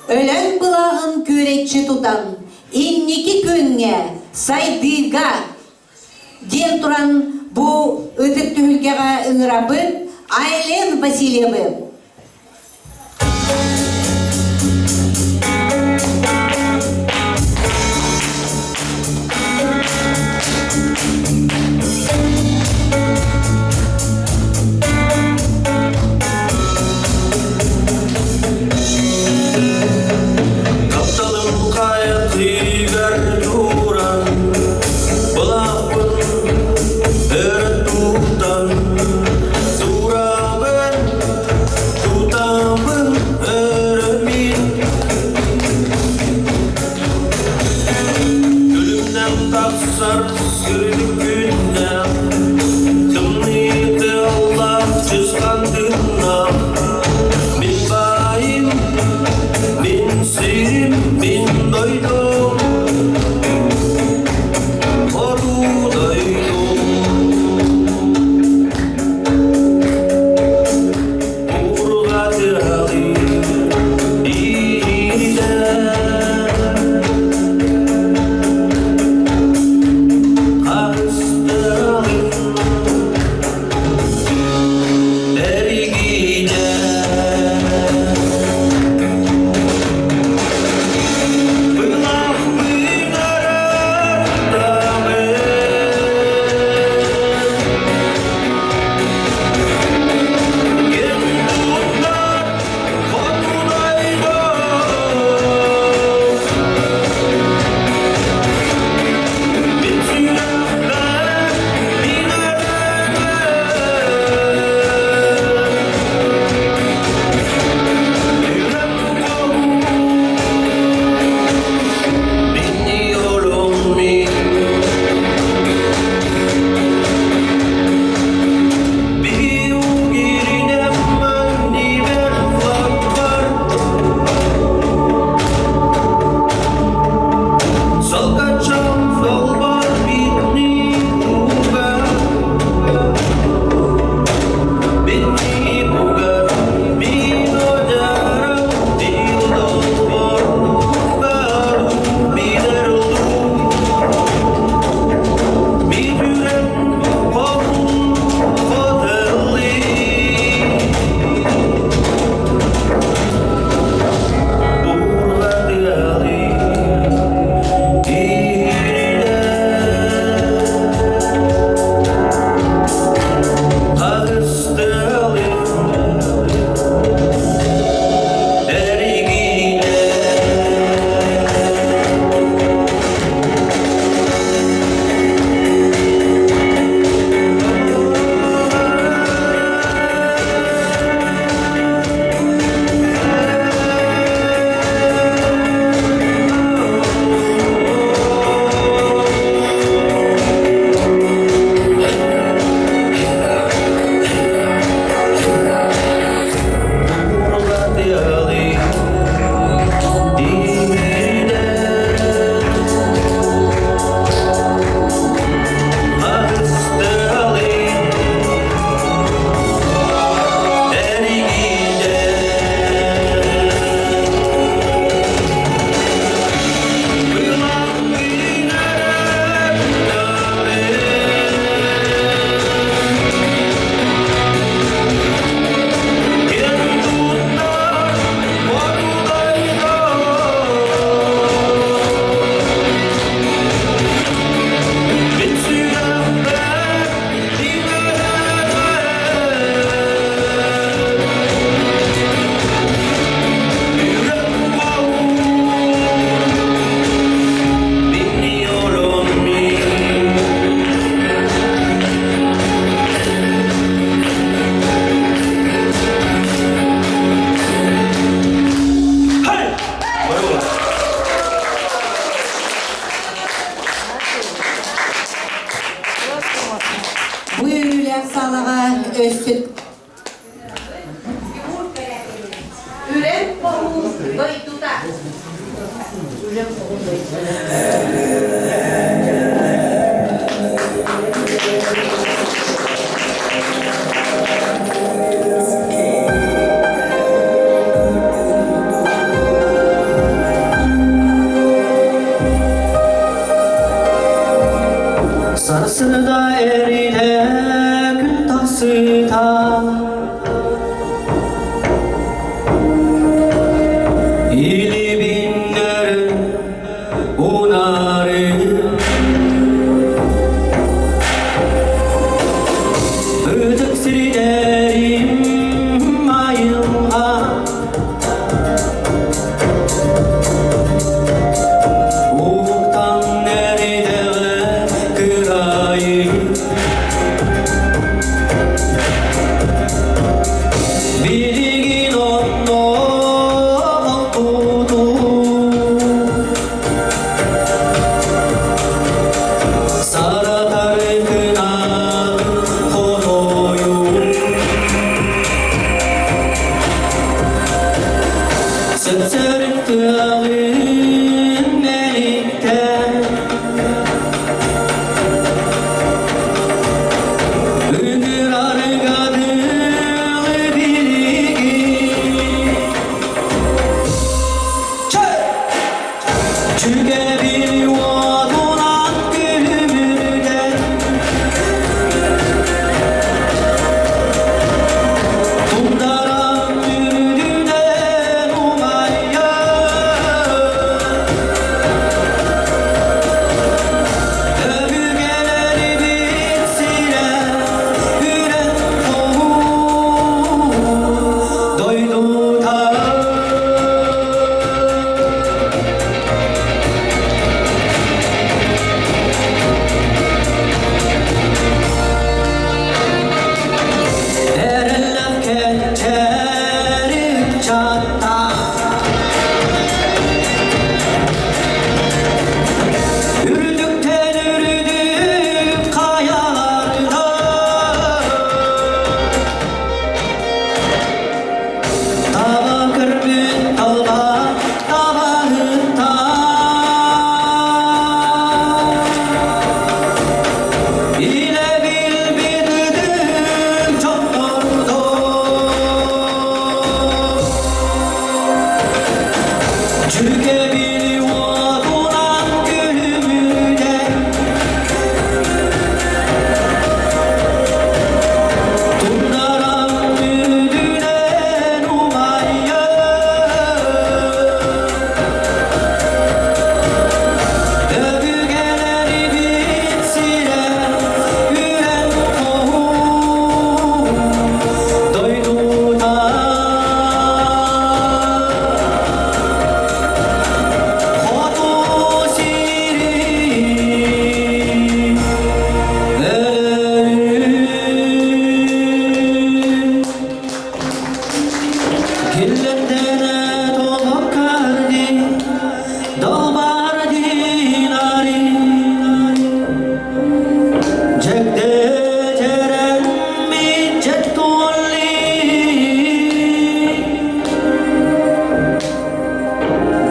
Ölen bulağın körekçi tutan, inniki künge, saydıga, den turan bu ödük tühülgege ınırabı, Ailen Vasilyevı. Kaptalım kayatı duran, bulakın tutan, tutamın öremin. Gülümden taksar sürülük günden, tımnıydı Allah cızgandığına. Min bayim, min sirim, min doydum, oru doydum. Uğurladı Ali, iyiden, hastayım, eri giden. Bu ürünler sağlığa özsün. Üren pohum doytuta. Üren pohum doytuta. Sıda eride gün taksıda İli binler unarı Ödük siriderim ayılha Uğuktan nerede kırayı Bilgin onu okudu Saratar kına konuyu Sepserik kıyalın melikte Üngür argadığı bilgi Çünkü bir vadunan gülümüde Tundaran yürüdüden umayya Övügeleri bitsire Yüren kovu Doydu ta Erenler keçeri çatta Yürüdükten yürüdük kayalarda Dava kırbün dava davahında İle bil bildim çok doğru Çünkü bir vadunan gülümüde Tundaran yürüdüden umayya Övügeleri bitsire Yüren kovu Doydu da Kodu siri Gillendene dolap kardi Dalbar dinari Cekde ceren mi cettulli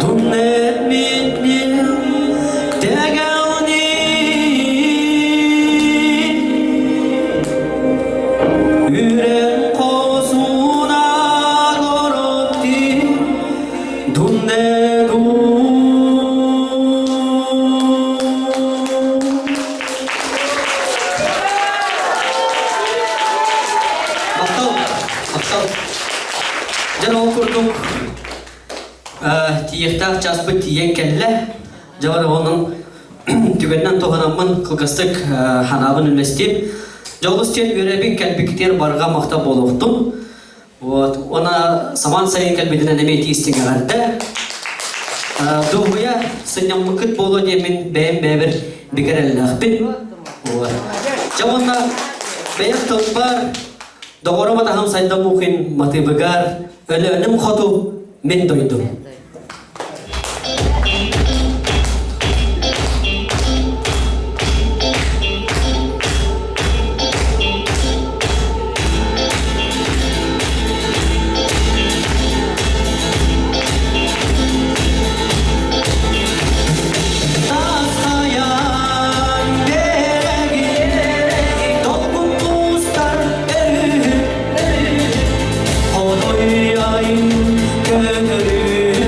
Dunnet minni tegavni Yüren kosuna gorotti Dunne du Maktau, maktau Jana okurduk Tiyekta çaspı tiyek kelle Javar onun tügenden toğanamın kılgıstık hanabın ünlestip Jolustien yürebin kelbiktir barga makta boluqtum Ona saman sayın kelbidine nemeti istingarada Doğuya sanyam mıkıt bolu demin beyim beyber bikerellahbin Javonna beyak tılpar Doğru mataham sayda mukin mati begar Öyle önüm khotu min doydum Gönül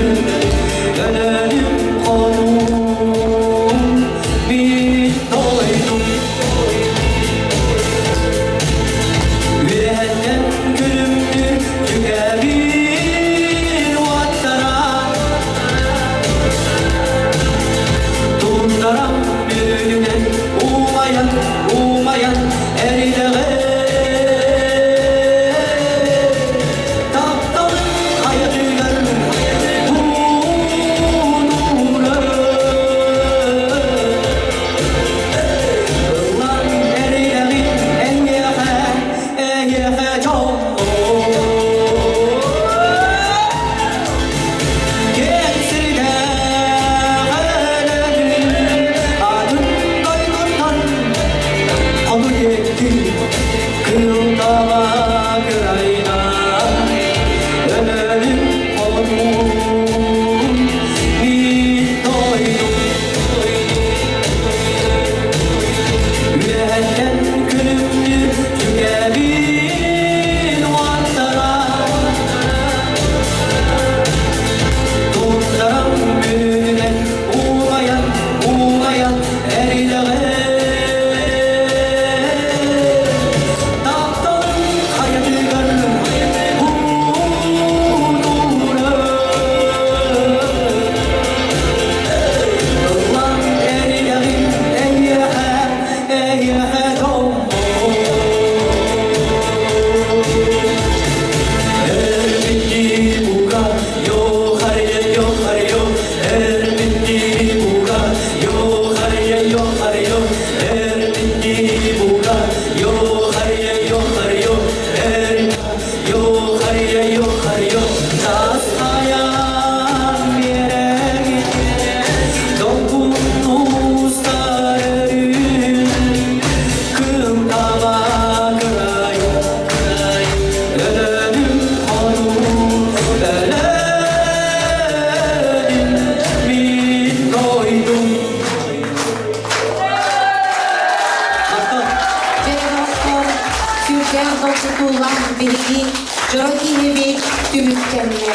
bilgi Joroki Hebek tümükkenne.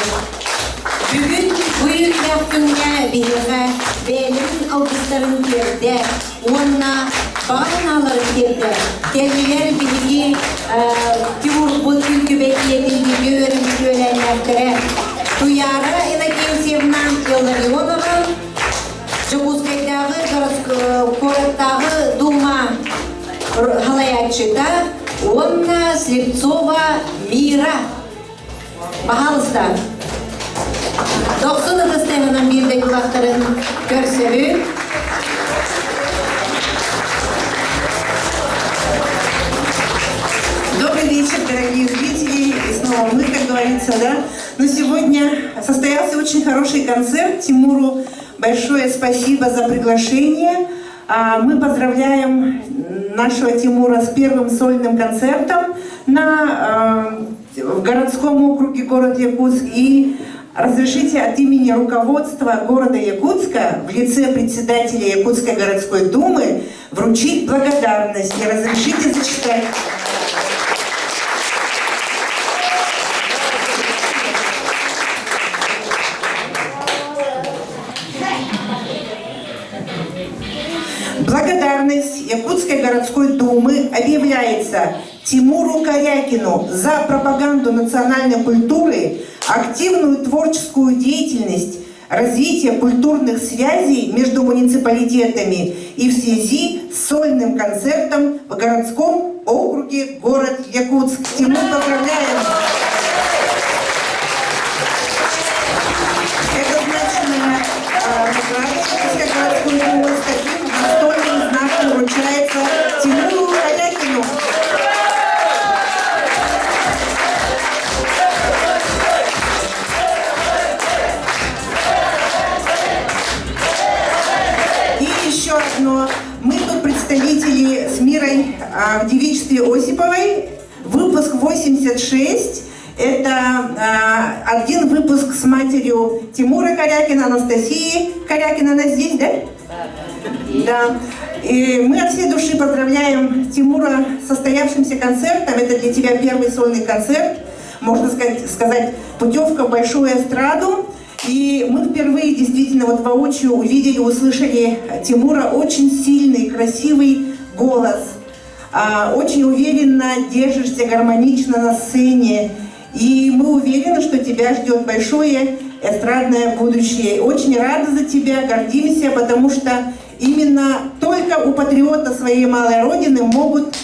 Bugün buyuk yaptığına bilgi benim alkışların girdi. Onunla bağınaları girdi. Kendiler bilgi Timur bu ülkü bekleyen bilgi öğrenmiş öğrenenlere Tuyara Enakin Sevnan Yıllarionova Jakutskaydağı Korottağı Дума Halayatçı'da Онна Слепцова Мира. Пожалуйста. 90 ыдыстығынан бірді құлақтарын көрсөбү. Добрый вечер, дорогие зрители. И снова мы, как говорится, да. Но сегодня состоялся очень хороший концерт. Тимуру большое спасибо за приглашение. Мы поздравляем нашего Тимура с первым сольным концертом в городском округе город Якутск. И разрешите от имени руководства города Якутска в лице председателя Якутской городской думы вручить благодарность. И разрешите зачитать. Благодарность Якутской городской думы объявляется Тимуру Корякину за пропаганду национальной культуры, активную творческую деятельность, развитие культурных связей между муниципалитетами и в связи с сольным концертом в городском округе город Якутск. Тимур, поздравляем! Это значимая награда Якутской городской думы с таким достойным знаком вручается Тимуру Корякину. И еще одно. Мы тут представители с Мирой в девичестве Осиповой. Выпуск 86. Это один выпуск с матерью Тимура Корякина, Анастасии Корякина. Она здесь, да? Да. И мы от всей души поздравляем Тимура с состоявшимся концертом. Это для тебя первый сольный концерт. Можно сказать, путевка в большую эстраду. И мы впервые действительно вот воочию увидели, услышали Тимура. Очень сильный, красивый голос. Очень уверенно держишься, гармонично на сцене. И мы уверены, что тебя ждет большое эстрадное будущее. Очень рада за тебя, гордимся, потому что именно только у патриота своей малой родины могут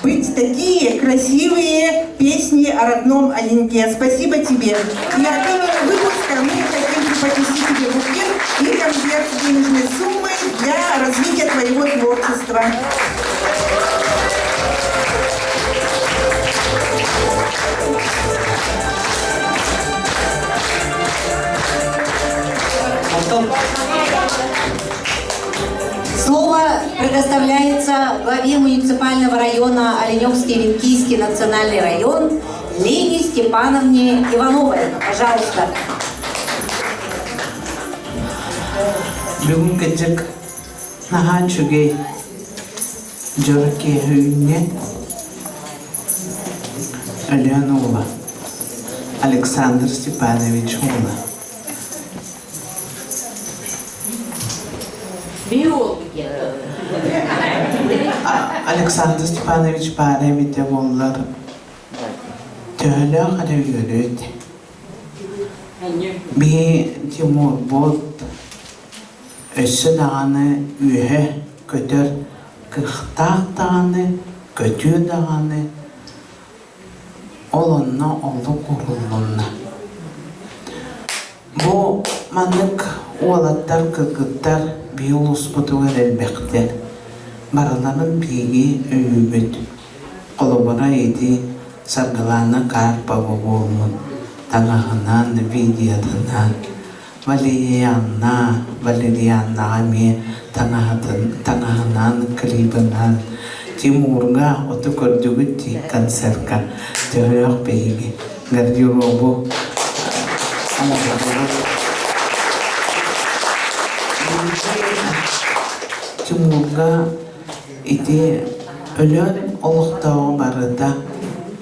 быть такие красивые песни о родном Оленьке. Спасибо тебе. И от имени выпуска мы хотим преподнести тебе букет и конверт с денежной суммой для развития твоего творчества. Слово предоставляется главе муниципального района Оленевский-Венкийский национальный район Лене Степановне Ивановой. Пожалуйста. Бүгін кәдік нахан жүгей жөрке үйінен Өлен ұлы Александр Степанович ұлы. Александр Степанович парамите боллар төлі қады өрөді. Би Тимур бот өссін ағаны үйе көтір қырқтақ дағаны, көтір дағаны олынна олы құрылынна. Бұл маңдық олаттар кыргыттар бейол ұспытуға әлбәқтер. Бараларын биги өйбіт. Қолыбыра еді сарғыланы қарпа болмын. Таңағынан, видеодынан. Валерианнаға ме таңағынан, клибынан. Тимурға оты көрдігіт концертка. Төрек бейгі. Гардеробу. Тимурға ити өлөн олықтауы барыда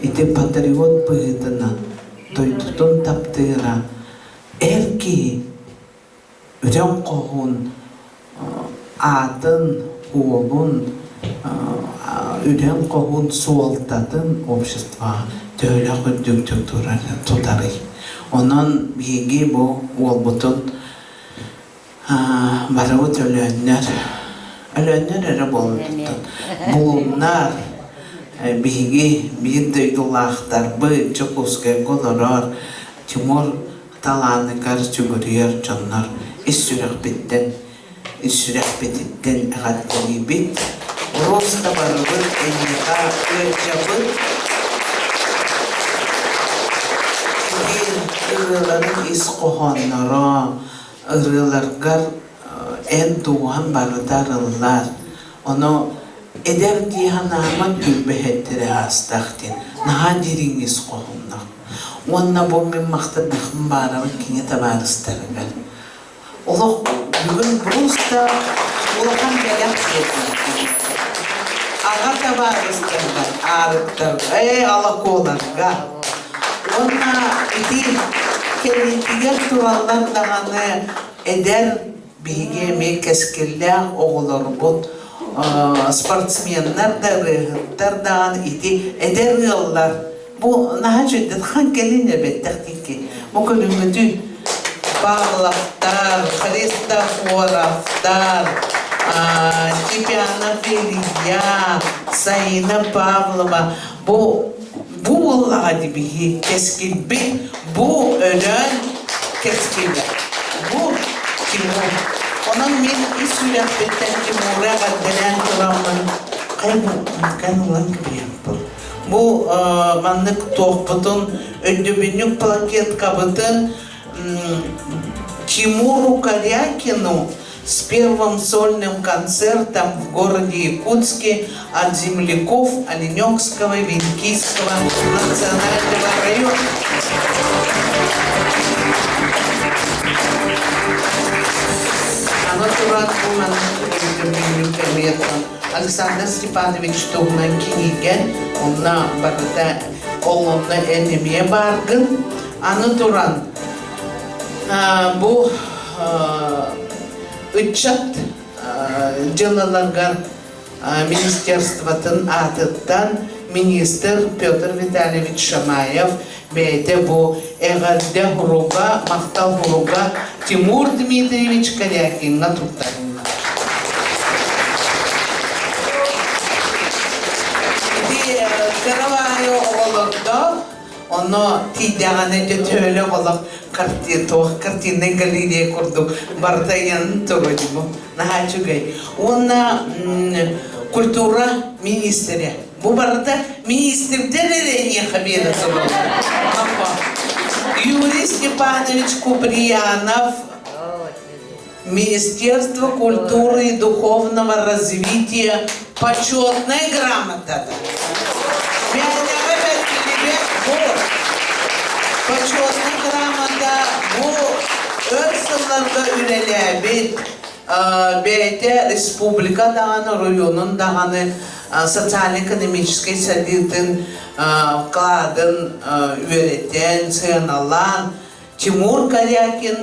ити патриот быдына, тойтутун таптыра, эрки үрен қоғын, атын, олын, үрен қоғын суалтатын общества töyle güldük tutarı. Onun bilgi bu olbutun barığı tölenler. Ölenler ere bolundun. Bulunlar bilgi bir duydulaştar. Bu çok uskay kolorar. Timur talanı karıştırıyor canlar. İsürek bitten. İsürek bitten ağattari bit. Rosta barığı enika ölçabı. Irıların iskohanlara, ırılargar en doğan barıdarırlar. Onu eder diyen aman gülbehettire hastahtin. Naha dirin iskohanlar. Onna bu min maktabıkın barabı kine tabarıstarıgar. Ola bugün Brus'ta ulakan belak yedir. Ağa tabarıstarıgar, ağrıktar. Alakolarga. Ona iti kenditiger turallar dağını eder bilgemi keskiller oğulur bud sportsmenler da rıhıtlar dağını iti eder yollar. Bu naha ciddet han gelin ebettik ki bu külüngüdü bağlaftar, Христофоровтар, Типяна Филия, Саина Павлова bu vallahi bihi keskilbi, bu ölen keskilbi. Bu Timur. Onun min isülah bitten Timur'a kaddelen duramın kaybolkan olan gibi yapıl. Bu manlık tohbutun ödübünlük plaket kabıtın Тимуру Корякину с первым сольным концертом в городе Якутске от земляков Оленёкского Венкийского национального района. Оно Александр Степанович Тугнан Киниген, он на барда, он на энемия баргын, оно туран. Bu üçat жылаларган министерствотын атыттан министр Петр Витальевич Шамаев бейте bu эгалде хуруга, мактал хуруга Тимур Дмитриевич Корякинга туттарына. Ди каравайо олордо, onu tidağına töyle olaq kартина галерея kurduk. Barda yanı turucu bu. Naha çugay. Ona kultura ministri. Bu barda ministrde ne haberi turucu. Юрий Степанович Куприянов, Министерство культуры и духовного развития, почетная грамота. Почетная грамота bu ölçüllerde ürelebit beyte Respublika dağını, rayonun dağını, sosyal-ekonomik sadiyetin kadın üreten, sığınalan Тимур Корякин,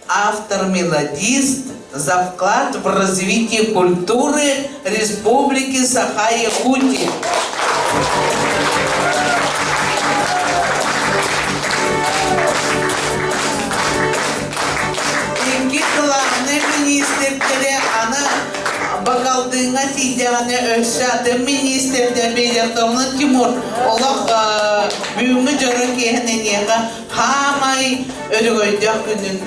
автор-мелодист, за вклад в развитие культуры Республики Саха-Якутия. Главный министр аны бакалдыга тидяны ölçäde министрде belirtıldı Timur. Олақ büyüğü jörü kehenenega hamay ölügöydük günün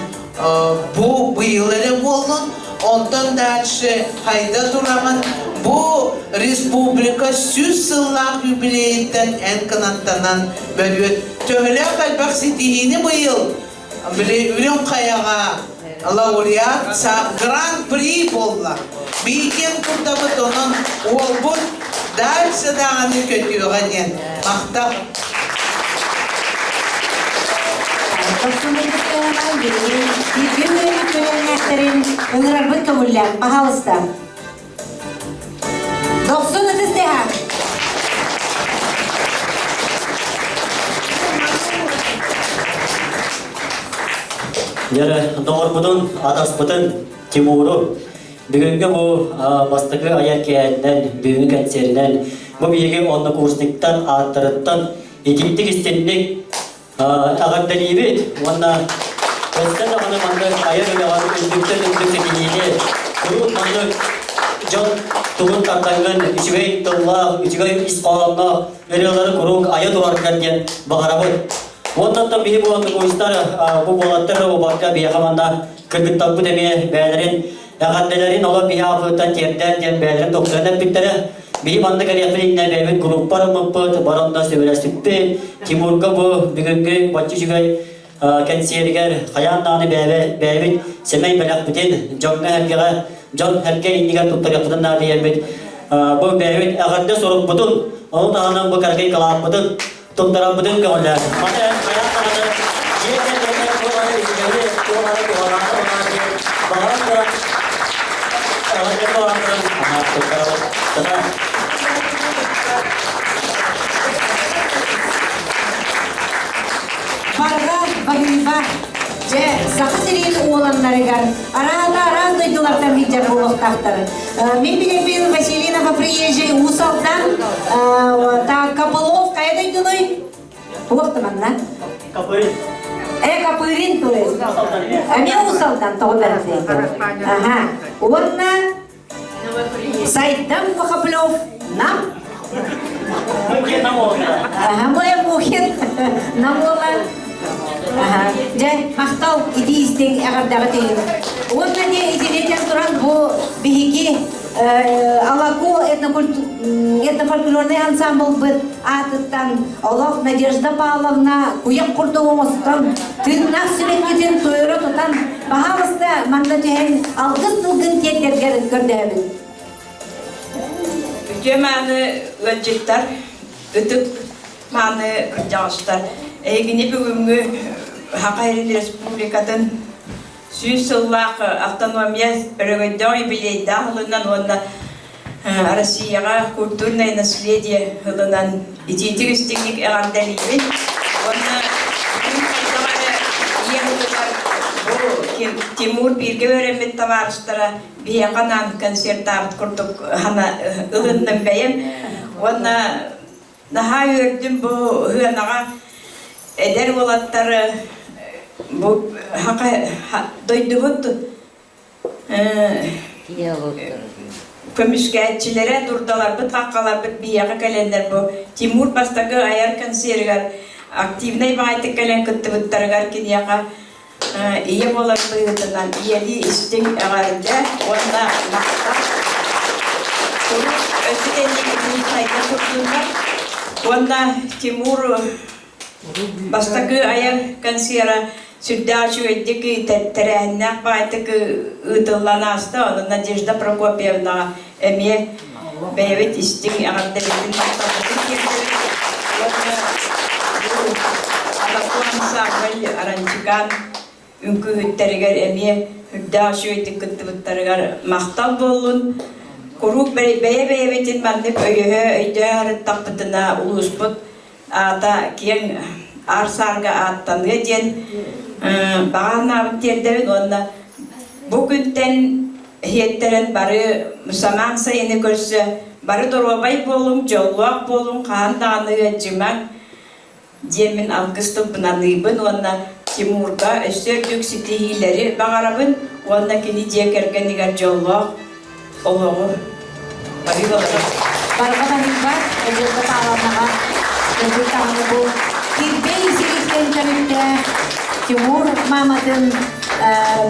bu yılları bolun. Ondan dальше hayda duramın. Bu Respublika 100 yıllık jubileyden en kanattanan bölüyor. Töhle kalbak sitihini bu yıl. Bile ürün kayağa laureat Grand Prix bollar. Biyken kurdabıt onun olbut dальше dağını kötüyorgen. Maktap. Пожалуйста. Должен это сделать. Жары doğurбудун адаспытын Тимуру бүгүнкү бу бастыгы аяк кийәннән бүгүнкү концертинен бу биеге онны курсниктан аттырыттан этиптик истенник агардалибит онна Özden ana mandı ayar yalan üzdükten diniydi. Kurun mandı John tuğun tartangan üçügey tıllah, üçügey ispalanla veriyorları kuruk aya duvarken diye bağırabı. Ondan da bir bu anı koyuşlar bu bolatları o bakta bir yakamanda kırgıt takbu demeye beylerin yakandelerin ola bir hafıdan terden diye beylerin doktoruna bittere bir bandı kaliyatlarıyla beyvet gruplar mıppıt baranda söylesippi Timurga bu bugünkü batçıcıgay Kensiyer hayan nani beyvet semey belak bitin jonga herkega jon herke indiga tuttar yapıdan nadi yelbet bu beyvet aganda sorup butun onu da hanım bu kargay kalap butun tuttara butun kamallar mana hayan nani jiyete jonga kolara izgele kolara bahar Barga bagriba je sakasiril oğlanları gar arada duydulardan bir olaktaktır. Men bilen Василинова приезжай Усалдан та Копылов кайда дuydunoy? Уктаманна. Капырин. Капырин то есть. Мен Усалдан тоғдарды. Ага. Онна Сайдам Копылов нам Мухин намолда. Ага, моя мухин намола. Ага, жай мақтау иди истең ағардағы тейін. Онна не изелетен тұран бұл биһиги Алако этнофольклорный ансамбль бір атыттан Олақ Надежда Павловна куяқ құрды оңыстан тыңнақ сүреккеден тойыры тұтан бағалысты маңда түйен алғыз тұлғын тектергер көрдәбін. Məni öncəklər, ötüb məni qırcağışlar. Egini bugünkü Hakkari Respublika'dan süs yıllık avtonomiya örgütleri bileydi. Hılından onda Россияға культурное наследие hılından итетик üstünlük eğandalıydı. Onda Timur birge öğrenmet tavarışlara bir yakanan konser tabut kurduk hana ılından beyim. Onda daha gördüm bu hınağa eder olatları bu doydubuttu. Kömüşketçilere durdular, bu takkalar bir yaka kalender bu. Timur bastagı ayar konserler aktivnay bağıtı kalen kıttı buttargar ki yaka iyi bolar buyurdular. İyeli istek ağarında onda makta. Kuru ötüdenlik bir sayda kurduğunda onda Timur bastagı ayar konsera Sürdağçı ödeki terehnek bağıtık ıdıllan hasta onu Nadejda Prokopyevna emiye beyvet istik ağırdalıkın maktabısı kirdi. Bu Alakuan Sağvel Arancıkan ünkü hütteriger emiye Sürdağçı ödeki kıttıbıttarıgar maktab olun. Kuruk beyvetin mandık öydüğü harıttaqbıtına ulusput ata kiyen arsarga attanıga diyen bağına terderin onda bugünden hiyetteren barı Müslüman sayını görse barı dorobay bolun, jolluak bolun, kaan dağınıga cımak diyemin algıstık bınanıybın onda Timurga öserdük sitihileri bağarabın onda kini diyekergenigar jolluak oluğu barı olarak. Barga bagriba Nadejda Pavlovnaga ödültanı bu Kirbeyi siliften kanıtta Timur Mamad'ın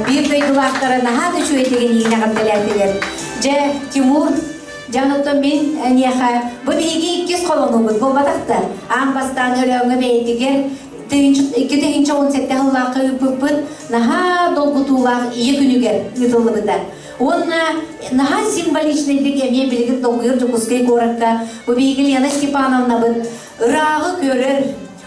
bir duydularları daha da şu etegen yine kaddelerdiler. Je Timur Canıtım ben niye bu bilgi ikiz kolonu bu batakta. Ambastan öleğine beydiger iki tehince 17 hıllakı üpüpün naha dolgutular iyi günüger yıdılıbıda. Onunla naha simbolичныйдик emye bilgir dolguyor Cukuskay korakta bu bilgili Yana Stepanovna'nın ırağı görür.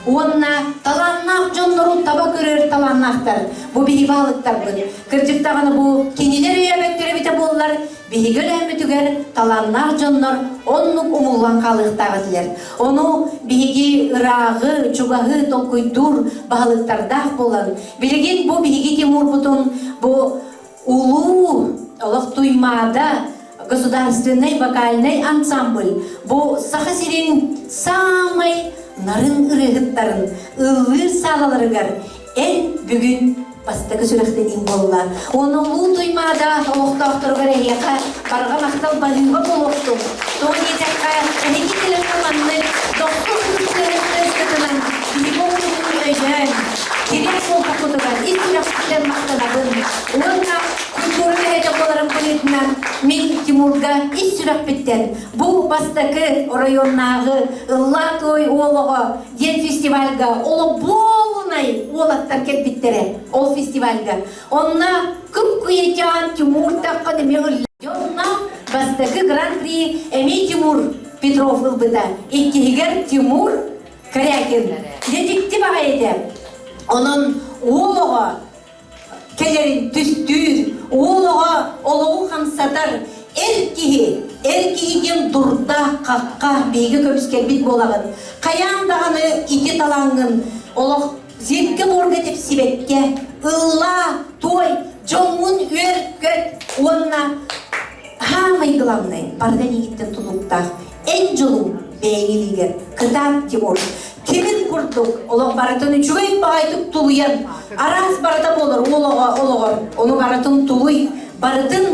Onunla talannak jonları taba görür talannaktар. Bu bihi balıktar bu. Kırcıktağını bu kendileri üyemektleri bite bollar. Бигигер әмітігер таланнар жоннор оннук умулан қалықтағытылер. Оны биги ырағы, чугағы, толкуйтур бағалықтардақ болан. Билеген бұл биги Тимур бұтын бұл улу олық туймада государственный вокальный ансамбль. Бұл сақасерин самай нарын ырығыттарын, ылыр салаларығар ән бүгін бастығы сүректенин болла. Оны улу туймада олықтақтырғар әйеқа барға мақтал бағыға болуқту. Тоғы етекқа әйеки телефонанны доқтық үстіріктің бигі олығын өйден. Керек сол қақытыған, естіректен мақтанабын. Онға күншоры әйді боларым білетінен мен Тимурға естірек біттен. Бұл бастығы районнағы ұлла той олығы ден фестивальға олы болынай олаттар кел біттері ол фестивальға. Онна күп күетян Тимур таққаны меғыл. Онна бастығы гран-при әме Тимур Петров ұлбыда. Еккегер Тимур Корякин. Дедікті баға еді. Onun oğluğa kelerin tüstür, oğluğa oluğu hamsadar, erkeğin durda kakka beygi köpüsker bit bolağın. Kayandağını iki talangın, oluğ zevki borgetip sibekke, ılla, toy, jongun örgöt, onna hamay gılamnayın, bardan yigitten tulukta, en jolun beygiliger, kıdan Timur. Kimin kurduk? Oğlum baratını çüveyip bağaytıp tuluyan. Aras barata bolur, oğluğa. Onu baratın tuluy. Baratın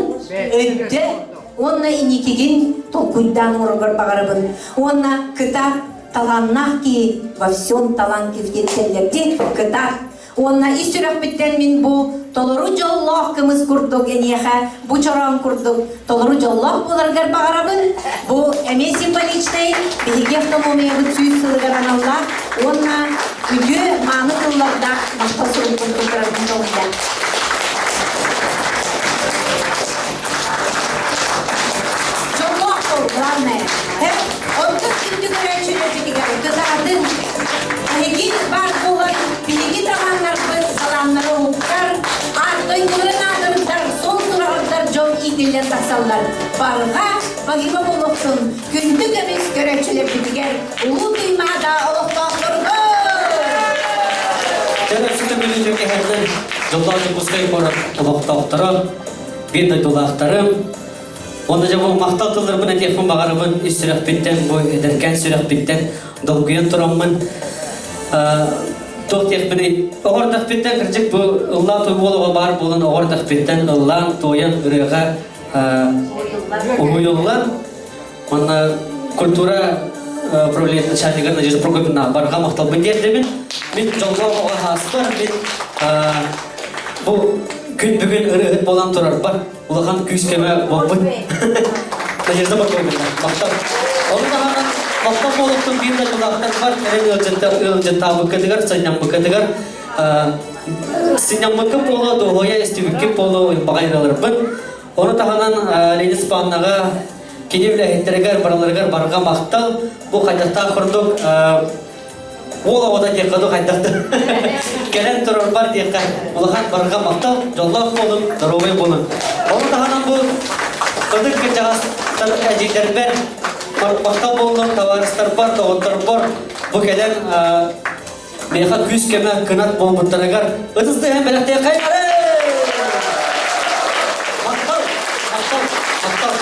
ödde. Onunla inikigin tolkuydan orgar bağırabın. Onunla kıta talannak ki, во всем талант кевдетселерде кыта. Onunla istirahat bitten min bu toluru jolloh kımız kurduk eniyeha. Bu çoran kurduk. Toluru jolloh bolargar bağırabın. Bu eme simbolicnay. Bihi автономия bu tüy sığırgan Allah. Onunla gücü manı kıllarda başkasırın kurduklarının sonunda. Jolloh bol, главное. Hep ondan şimdi göreçilecek gibi. Kızardın. Hegin var bolar. Bihi zamanlar salamları oğuklar. Artoy kılın adırlar. Son sırağılar jol idiller taksallar. Barga bagima boluktun. Gündük emes göreçilecek gibi. Ulu duymada oluqtaqtırdı. Және сүрдің біліндегі әрден жолдарды бұскай қорат ұлықтақтырым, бенді дұлақтырым. Онда жабы мақтал тылдырбын әтекпін бағарымын, үстірек біттен, бой әдіркен сүрек біттен, долгүйен тұрамын. Тоқтек мені оғырдақ біттен кірчік бұл ұлла той болуға бар болын оғырдақ біттен ұллан, тойын, үріға ұйылылан. Онда культура управление начальника Надежда Прокопьевна барға мақтал біндердемін. Мен жолға хас бар, мен бұл күн бүгін үрігіт болан тұрар бар. Улахан күйіскеме болбын. Надежда Прокопьевна мақтал. Оны дағанан мақтал болуқтың бейінді жылақтар бар. Әрен өлжен табы кәдігер, сайнам кәдігер. Синям мүкі болу, доғоя естігікі болу бағайралар бұн. Оны дағанан Ленин Спаннаға кеневлі әйеттерігер, бараларығар барға мақтал. Бұл қайдақта құрдық. Ола ода текаду қайдақты. Келен тұрар бар текка. Улахан барға мақтал, жоллақ болым, дұровай болым. Оны дағанан бұл қыдық ке жағастар әжейдер бәр. Мақтал болым, таварыстар бар, тоғынтар бар. Бұл келен меха күз кеме кынат бол бұттарығар. Үтізді әм бәліқтей қаймары! Мақтал, мақтал, мақтал.